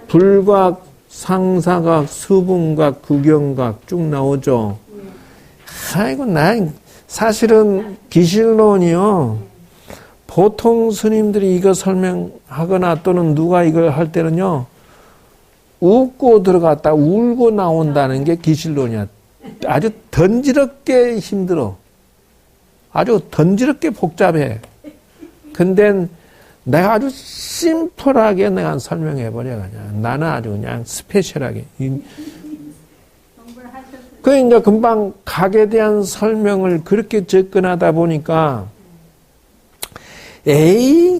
불각, 상사각, 수분각, 구경각 쭉 나오죠. 아이고, 사실은 기실론이요. 보통 스님들이 이거 설명하거나 또는 누가 이걸 할 때는요, 웃고 들어갔다 울고 나온다는 게 기실론이야. 아주 던지럽게 힘들어. 아주 던지럽게 복잡해. 근데 내가 아주 심플하게 내가 설명해버려, 그냥. 나는 아주 그냥 스페셜하게. 그 이제 금방 각에 대한 설명을 그렇게 접근하다 보니까,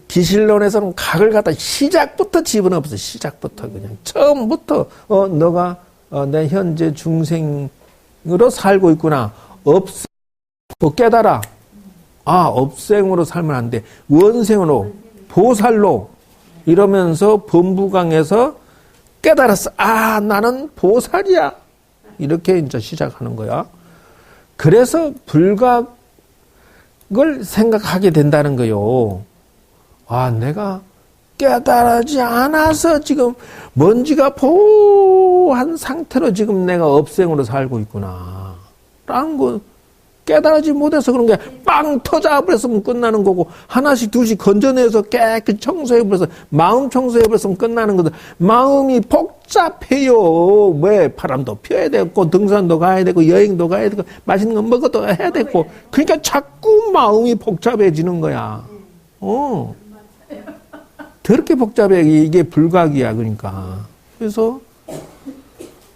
기실론에서는 각을 갖다 시작부터 집어넣었어. 시작부터 그냥. 처음부터, 너가 내 현재 중생으로 살고 있구나. 깨달아. 업생으로 살면 안 돼. 원생으로, 보살로, 이러면서 범부강에서 깨달았어. 나는 보살이야. 이렇게 이제 시작하는 거야. 그래서 불각을 생각하게 된다는 거요. 내가 깨달지 않아서 지금 먼지가 보한 상태로 지금 내가 업생으로 살고 있구나. 라는 거 깨달지 못해서 그런 게 빵 터져버렸으면 끝나는 거고, 하나씩 둘씩 건져내서 깨끗이 청소해버려서 마음 청소해버렸으면 끝나는 거다. 마음이 복잡해요. 왜? 바람도 피워야 되고, 등산도 가야 되고, 여행도 가야 되고, 맛있는 거 먹어도 해야 되고. 그러니까 자꾸 마음이 복잡해지는 거야. 더럽게 복잡해. 이게 불각이야. 그러니까. 그래서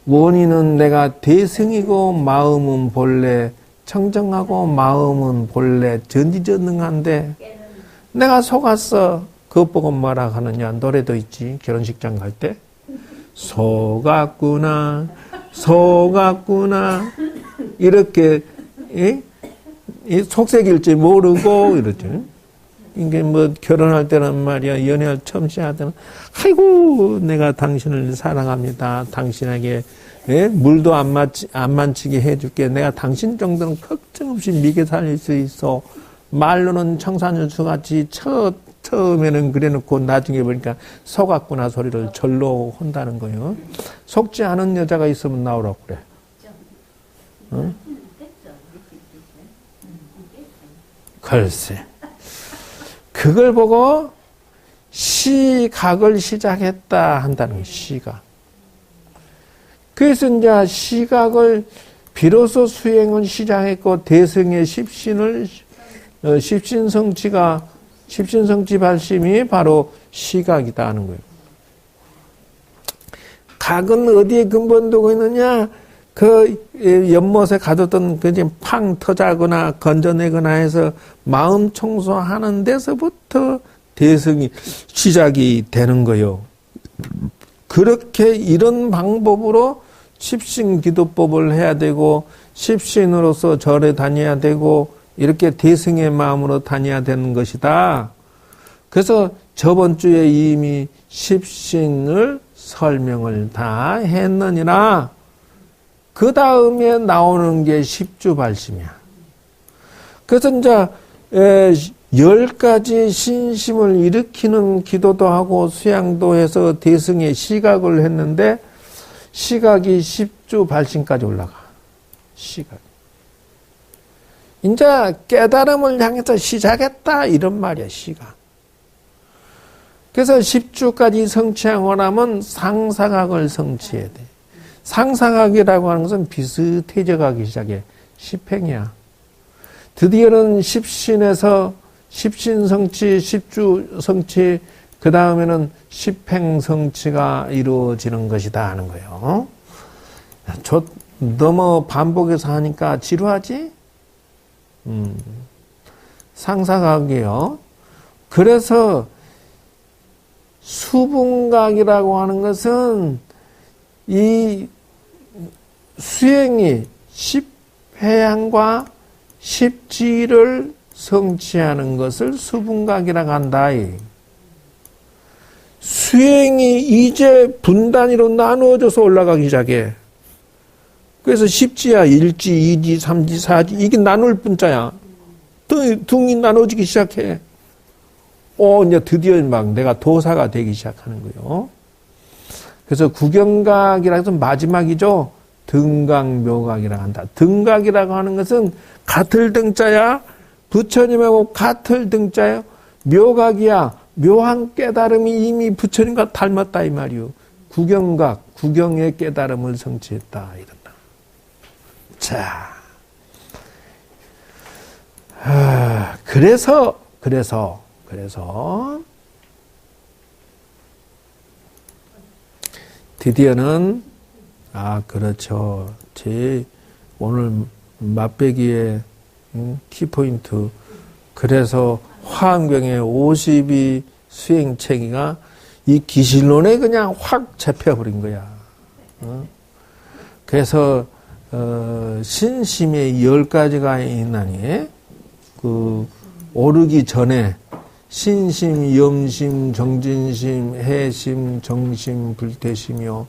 원인은 내가 대승이고 마음은 본래 청정하고 마음은 본래 전지전능한데 내가 속았어. 그것 보고 뭐라 하느냐. 노래도 있지. 결혼식장 갈 때. 속았구나. 이렇게 속색일지 모르고 이러죠. 이게 뭐 결혼할 때는 말이야. 연애할 처음 시작할 때는 아이고 내가 당신을 사랑합니다. 당신에게 물도 안 만지게 해줄게. 내가 당신 정도는 걱정 없이 미게 살릴 수 있어. 말로는 청산유수 같이 처음에는 그래놓고 나중에 보니까 속았구나 소리를 절로 한다는 거예요. 속지 않은 여자가 있으면 나오라고 그래. 글쎄. 그걸 보고 시각을 시작했다 한다는 거예요. 시각. 그래서 이제 시각을 비로소 수행을 시작했고 대승의 십신을 십신성취 발심이 바로 시각이다 하는 거예요. 각은 어디에 근본두고 있느냐? 그 연못에 가뒀던 그 팡 터자거나 건져내거나 해서 마음 청소하는 데서부터 대승이 시작이 되는 거예요. 그렇게 이런 방법으로 십신 기도법을 해야 되고 십신으로서 절에 다녀야 되고 이렇게 대승의 마음으로 다녀야 되는 것이다. 그래서 저번 주에 이미 십신을 설명을 다 했느니라. 그 다음에 나오는 게 십주발심이야. 그래서 이제 10가지 신심을 일으키는 기도도 하고 수양도 해서 대승의 시각을 했는데 시각이 십주발심까지 올라가. 시각. 이제 깨달음을 향해서 시작했다 이런 말이야. 시각. 그래서 십주까지 성취하고 나면 상사각을 성취해야 돼. 상사각이라고 하는 것은 비슷해져 가기 시작해. 십행이야. 드디어는 십신에서 십신성취, 십주성취, 그 다음에는 십행성취가 이루어지는 것이다 하는 거예요. 너무 반복해서 하니까 지루하지? 상사각이요. 그래서 수분각이라고 하는 것은 이 수행이 십회양과 십지를 성취하는 것을 수분각이라고 한다. 수행이 이제 분단위로 나누어져서 올라가기 시작해. 그래서 십지야. 1지, 2지, 3지, 4지. 이게 나눌 분자야. 등이 나눠지기 시작해. 이제 드디어 막 내가 도사가 되기 시작하는 거예요. 그래서 구경각이라고 해서 마지막이죠. 등각묘각이라고 한다. 등각이라고 하는 것은 같을 등자야. 부처님하고 같을 등자야. 묘각이야. 묘한 깨달음이 이미 부처님과 닮았다 이 말이요. 구경각, 구경의 깨달음을 성취했다 이런다. 자, 그래서 드디어는 그렇죠. 제 오늘 맛배기의 키포인트. 그래서 화엄경의 52 수행책이가 이 기실론에 그냥 확 잡혀버린 거야. 그래서 신심의 10가지가 있나니 오르기 전에 신심, 염심, 정진심, 해심, 정심, 불태심이요,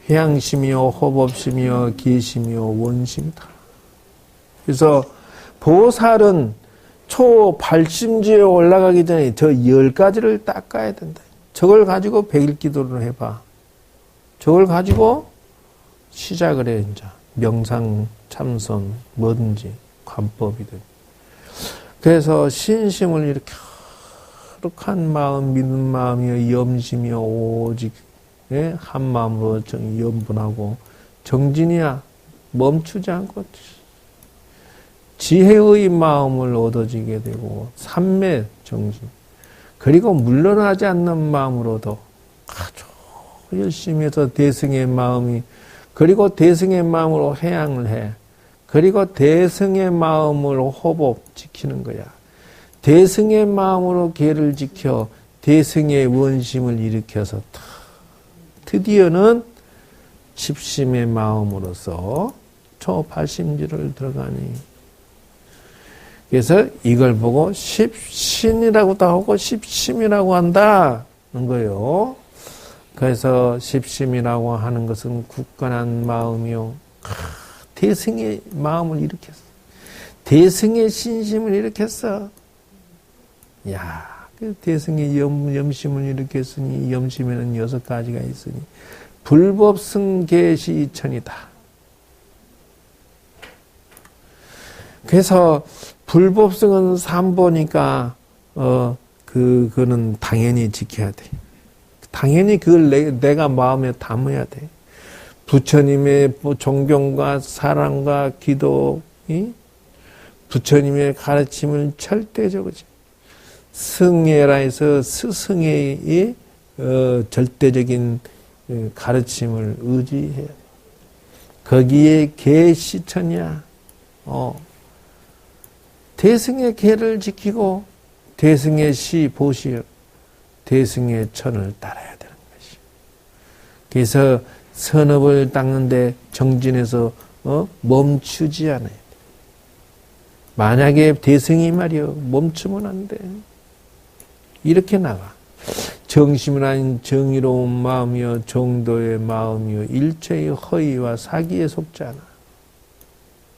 회양심이요, 호법심이요, 기심이요, 원심이다. 그래서 보살은 초발심지에 올라가기 전에 저 10가지를 닦아야 된다. 저걸 가지고 100일 기도를 해봐. 저걸 가지고 시작을 해, 이제. 명상, 참선, 뭐든지, 관법이든. 그래서 신심을 이렇게 거룩한 마음, 믿는 마음이요, 염심이요, 오직 한 마음으로 염분하고 정진이야. 멈추지 않고 지혜의 마음을 얻어지게 되고 삼매 정신, 그리고 물러나지 않는 마음으로도 아주 열심히 해서 대승의 마음이, 그리고 대승의 마음으로 회양을 해. 그리고 대승의 마음으로 호법 지키는 거야. 대승의 마음으로 계를 지켜 대승의 원심을 일으켜서 드디어는 집심의 마음으로서 초발심지를 들어가니. 그래서 이걸 보고 십신이라고도 하고 십심이라고 한다는 거예요. 그래서 십심이라고 하는 것은 굳건한 마음이요. 대승의 마음을 일으켰어. 대승의 신심을 일으켰어. 그 대승의 염심을 일으켰으니 염심에는 6가지가 있으니 불법승계시천이다. 그래서 불법성은 삼보니까 그거는 당연히 지켜야 돼. 당연히 그걸 내가 마음에 담아야 돼. 부처님의 존경과 사랑과 기도, 부처님의 가르침을 절대적으로 승예라 해서 스승의 절대적인 가르침을 의지해야 돼. 거기에 계시천이야. 대승의 계를 지키고 대승의 시 보시 대승의 천을 따라야 되는 것이. 그래서 선업을 닦는데 정진해서 멈추지 않아야 돼. 만약에 대승이 말이요 멈추면 안 돼. 이렇게 나가. 정심은 아닌 정의로운 마음이요 정도의 마음이요 일체의 허위와 사기에 속지 않아.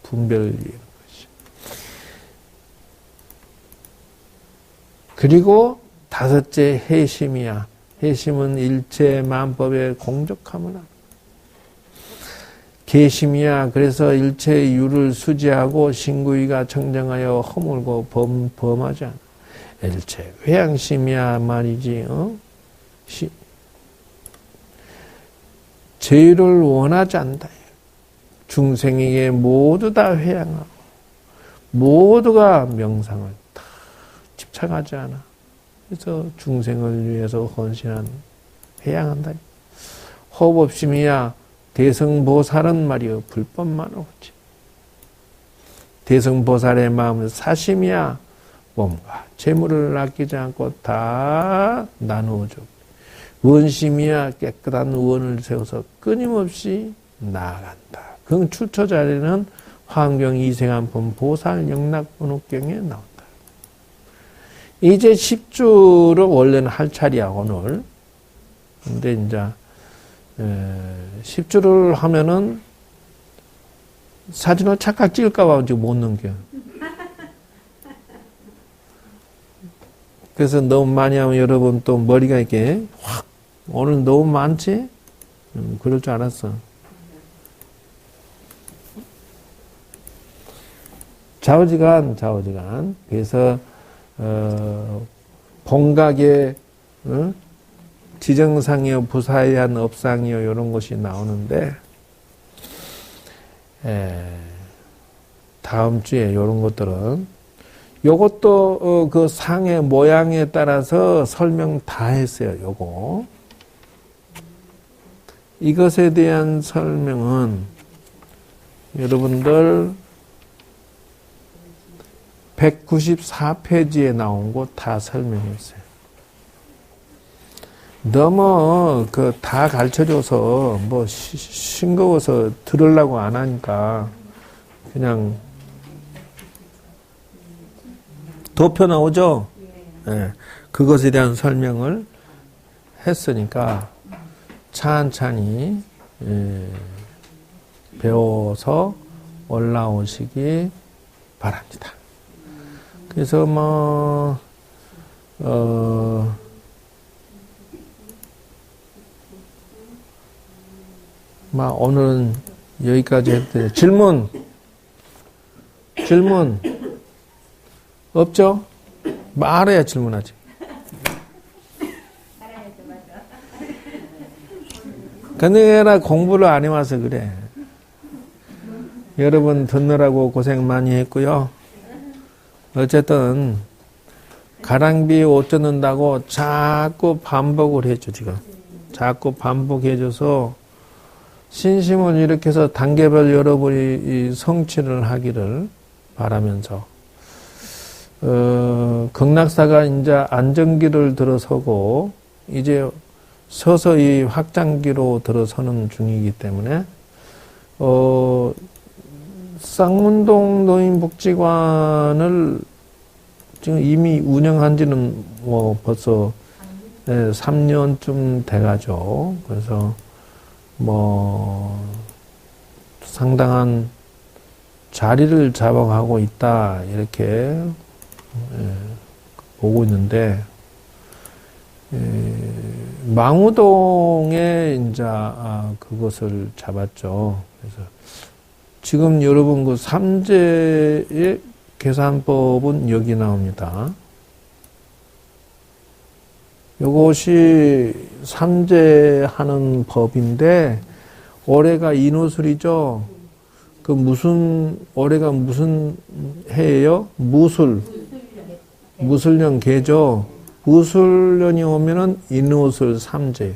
분별을 이루는 것이. 그리고 다섯째 해심이야. 해심은 일체 만법의 공적함을 하는. 계심이야. 그래서 일체의 유를 수지하고 신구이가 청정하여 허물고 범하지 않아. 일체 회양심이야 말이지. 죄를 원하지 않다. 중생에게 모두 다 회양하고 모두가 명상을 다 집착하지 않아. 그래서 중생을 위해서 헌신한 회양한다. 호법심이야. 대성보살은 말이요 불법만 오지. 대성보살의 마음은 사심이야. 몸과 재물을 아끼지 않고 다 나누어줘. 원심이야. 깨끗한 원을 세워서 끊임없이 나아간다. 그 출처 자리는 화엄경 이생한품 보살 영락번호경에 나온다. 이제 10주를 원래는 할 차례야 오늘. 근데 이제 10주를 하면은 사진을 착각 찍을까봐 지금 못 넘겨. 그래서 너무 많이 하면 여러분 또 머리가 이렇게 확 오늘 너무 많지? 그럴 줄 알았어. 좌우지간. 그래서 본각에 지정상이요, 부사의한 업상이요, 이런 것이 나오는데 다음 주에 이런 것들은 요것도 그 상의 모양에 따라서 설명 다 했어요. 요거 이것에 대한 설명은 여러분들 194페이지에 나온 거 다 설명했어요. 너무 다 가르쳐줘서 뭐 싱거워서 들으려고 안 하니까 그냥 도표 나오죠? 네. 그것에 대한 설명을 했으니까 찬찬히 배워서 올라오시기 바랍니다. 그래서 오늘은 여기까지 했대요. 질문 없죠? 말해야 질문하지. 근데 나 공부를 안 해와서 그래. 여러분 듣느라고 고생 많이 했고요. 어쨌든 가랑비 옷 젖는다고 자꾸 반복을 해줘. 지금 자꾸 반복해줘서 신심을 일으켜서 단계별 여러분이 성취를 하기를 바라면서 극락사가 이제 안정기를 들어서고 이제 서서히 확장기로 들어서는 중이기 때문에 쌍문동 노인복지관을 지금 이미 운영한 지는 벌써 3년쯤 돼가죠. 그래서 상당한 자리를 잡아가고 있다 이렇게 보고 있는데 망우동에 이제 그것을 잡았죠. 그래서 지금 여러분 그 삼재의 계산법은 여기 나옵니다. 요것이 삼재하는 법인데 올해가 인호술이죠. 그 올해가 무슨 해예요? 무술년 개죠. 무술년이 오면은 인호술 삼재.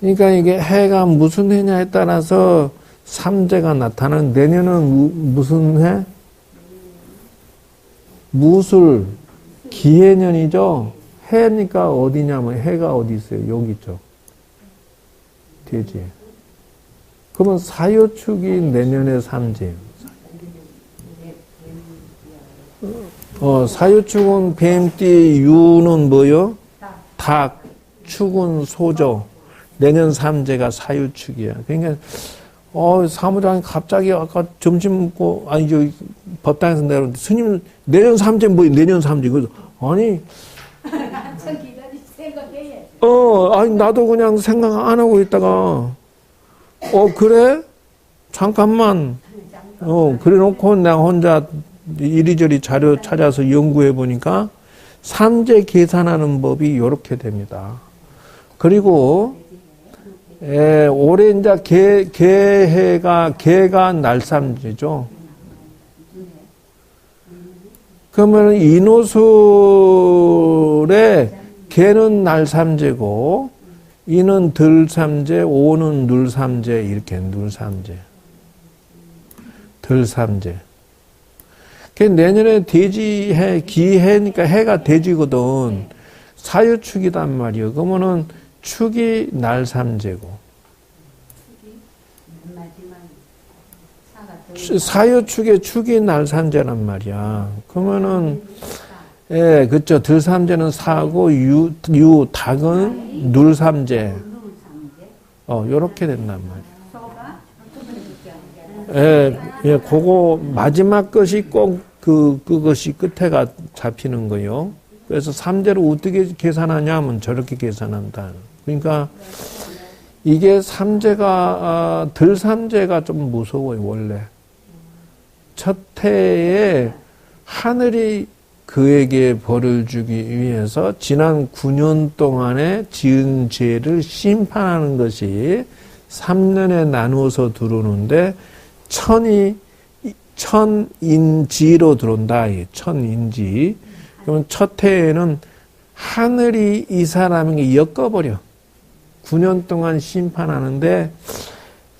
그러니까 이게 해가 무슨 해냐에 따라서 삼재가 나타나는. 내년은 무슨 해? 무술 기해년이죠. 해니까 어디냐면 해가 어디 있어요? 여기 있죠. 돼지. 그러면 사요축이 내년에 삼재예요. 사요축은 뱀띠, 유는 뭐요? 닭, 축은 소죠. 내년 삼재가 사요축이야. 그러니까 사무장이 갑자기 아까 점심 먹고 법당에서 내려오는데 스님 내년 삼재 뭐 내년 삼재 그래서 아니 아니 나도 그냥 생각 안 하고 있다가 그래? 잠깐만 그래 놓고 내가 혼자 이리저리 자료 찾아서 연구해 보니까 삼재 계산하는 법이 이렇게 됩니다. 그리고 올해 이제 개가 날삼재죠. 그러면 인호술에 개는 날삼재고 이는 들삼재, 오는 눌삼재 이렇게 눌삼재, 들삼재. 내년에 돼지해, 기해니까 해가 돼지거든. 사유축이단 말이에요. 그러면은 축이 날삼재고. 사유축의 축이 날삼재란 말이야. 그러면은, 그쵸. 들삼재는 사고, 닭은 눌삼재. 요렇게 된단 말이야. 그거 마지막 것이 꼭 그것이 끝에가 잡히는 거요. 그래서 삼재를 어떻게 계산하냐 하면 저렇게 계산한다. 그러니까 이게 삼재가 들삼재가 좀 무서워요. 원래 첫 해에 하늘이 그에게 벌을 주기 위해서 지난 9년 동안에 지은 죄를 심판하는 것이 3년에 나누어서 들어오는데 천인지로 들어온다. 천인지. 그러면 첫 해에는 하늘이 이 사람에게 엮어버려. 9년 동안 심판하는데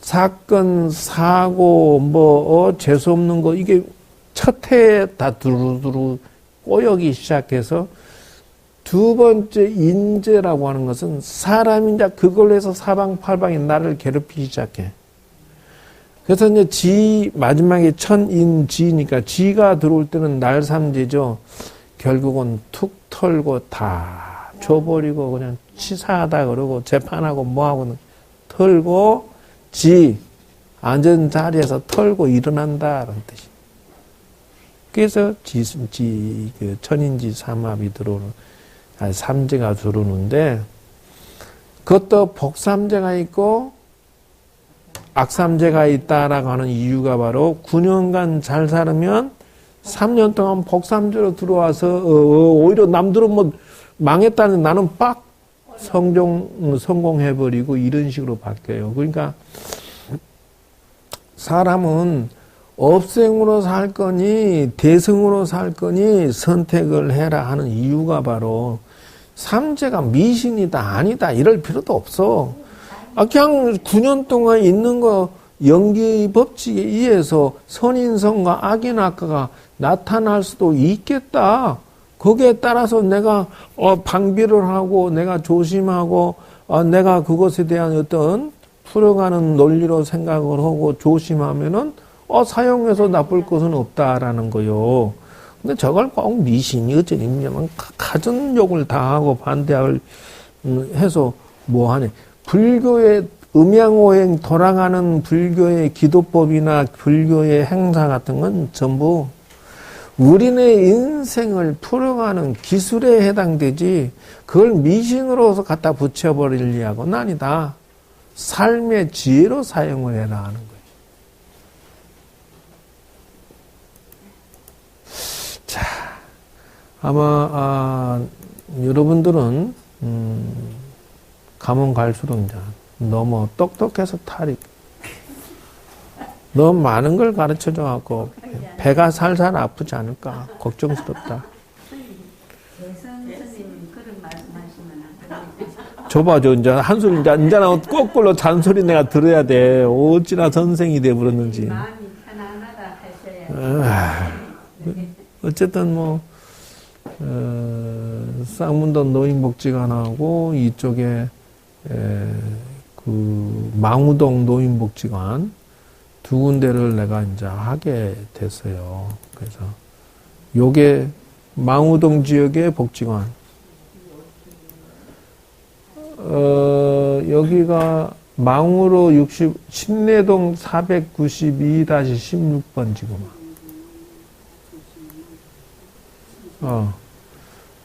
사건, 사고, 재수없는 거 이게 첫 해에 다 두루두루 꼬여기 시작해서 두 번째 인재라고 하는 것은 사람이 이제 그걸로 해서 사방팔방에 나를 괴롭히기 시작해. 그래서 이제 마지막에 천인지니까 지가 들어올 때는 날삼재죠. 결국은 툭 털고 다 줘버리고 그냥 치사하다 그러고 재판하고 뭐하고 털고 앉은 자리에서 털고 일어난다라는 뜻이. 그래서 그 천인지 삼합이 삼재가 들어오는데 그것도 복삼재가 있고 악삼재가 있다라고 하는 이유가 바로 9년간 잘 살으면 3년 동안 복삼재로 들어와서 오히려 남들은 망했다는 나는 빡 성공해버리고 이런 식으로 바뀌어요. 그러니까 사람은 업생으로 살 거니 대승으로 살 거니 선택을 해라 하는 이유가 바로 삼재가 미신이다 아니다 이럴 필요도 없어. 그냥 9년 동안 있는 거 연기 법칙에 의해서 선인성과 악인악과가 나타날 수도 있겠다. 거기에 따라서 내가 방비를 하고 내가 조심하고 내가 그것에 대한 어떤 풀어가는 논리로 생각을 하고 조심하면은 사용해서 나쁠 것은 없다라는 거요. 근데 저걸 꼭 미신이 어쩌냐면 가전욕을 당하고 반대를 해서 뭐하네. 불교의 음양오행 돌아가는 불교의 기도법이나 불교의 행사 같은 건 전부 우리네 인생을 풀어가는 기술에 해당되지 그걸 미신으로서 갖다 붙여버리려고는 아니다. 삶의 지혜로 사용을 해라 하는 거예요. 자, 아마 여러분들은 가면 갈수록 이제 너무 똑똑해서 탈이 너무 많은 걸 가르쳐줘 갖고 배가 살살 아프지 않을까 걱정스럽다. 줘봐, 이제 한 소리 이제 나고 거꾸로 잔소리 내가 들어야 돼. 어찌나 선생이 돼 버렸는지. 마음이 편안하다 하셔야. 어쨌든 뭐 쌍문도 노인복지관하고 이쪽에 그 망우동 노인복지관 두 군데를 내가 이제 하게 됐어요. 그래서 요게 망우동 지역의 복지관. 여기가 망우로 신내동 492-16번 지구만.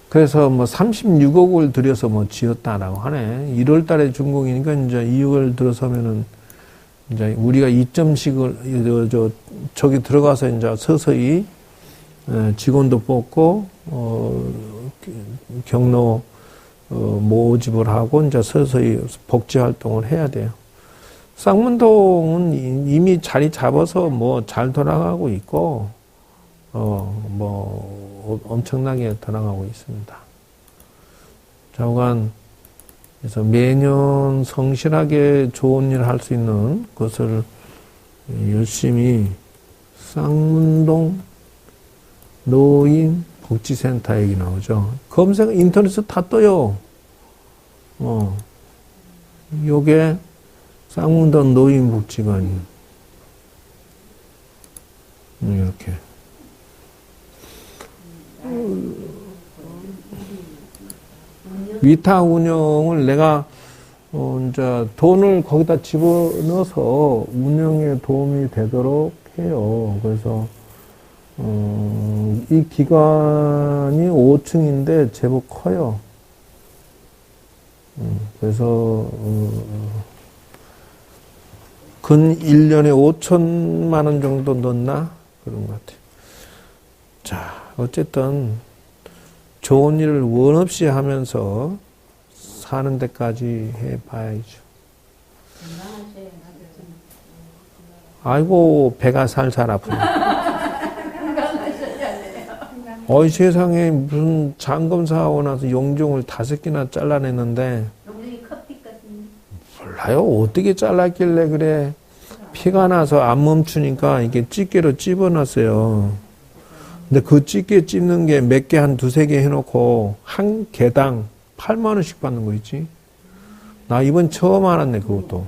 그래서 뭐 36억을 들여서 뭐 지었다라고 하네. 1월 달에 준공이니까 이제 2억을 들어서면은 이제 우리가 2점씩을 저기 들어가서 이제 서서히 직원도 뽑고 경로 모집을 하고 이제 서서히 복지 활동을 해야 돼요. 쌍문동은 이미 자리 잡아서 뭐 잘 돌아가고 있고 뭐 엄청나게 돌아가고 있습니다. 좌우간 그래서 매년 성실하게 좋은 일을 할 수 있는 것을 열심히 쌍문동 노인 복지센터 얘기 나오죠. 검색 인터넷에 다 떠요. 요게 쌍문동 노인 복지관이 이렇게. 위탁 운영을 내가 이제 돈을 거기다 집어넣어서 운영에 도움이 되도록 해요. 그래서 이 기관이 5층인데 제법 커요. 그래서 근 1년에 5천만 원 정도 넣나? 그런 것 같아요. 자, 어쨌든 좋은 일을 원 없이 하면서 사는 데까지 해봐야죠. 아이고, 배가 살살 아프네. 어이, 세상에 무슨 장검사하고 나서 용종을 5개나 잘라냈는데. 용종이 커피 같은. 몰라요. 어떻게 잘랐길래 그래. 피가 나서 안 멈추니까 이게 집게로 찝어놨어요. 근데 그 집게 찝는 게 몇 개 한 2-3개 해놓고 한 개당 8만 원씩 받는 거 있지. 나 이번 처음 알았네, 그것도.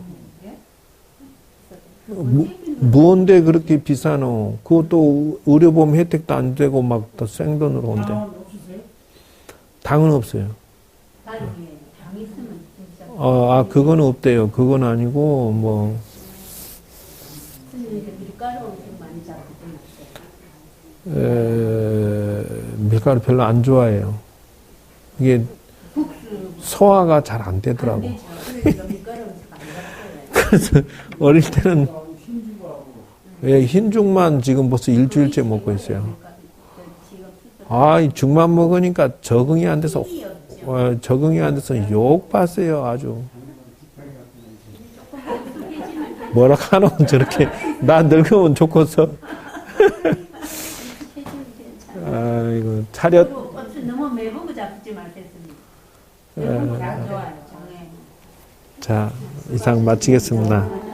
뭔데 그렇게 비싸노? 그것도 의료보험 혜택도 안 되고 막 더 생돈으로 온대. 당은 없어요. 당 있으면 진짜. 그거는 없대요. 그건 아니고 뭐. 밀가루 엄청 많이 잡고 밀가루 별로 안 좋아해요. 이게 소화가 잘 안 되더라고. 그래서 어릴 때는 흰죽만 지금 벌써 일주일째 먹고 있어요. 이 죽만 먹으니까 적응이 안 돼서 욕 봤어요, 아주. 뭐라 하노, 저렇게. 나 늙으면 좋겠어. 아이고, 차렷. 너무 매부고 잡지 말겠습니다. 매부고 다 좋아요, 정해. 자, 이상 마치겠습니다.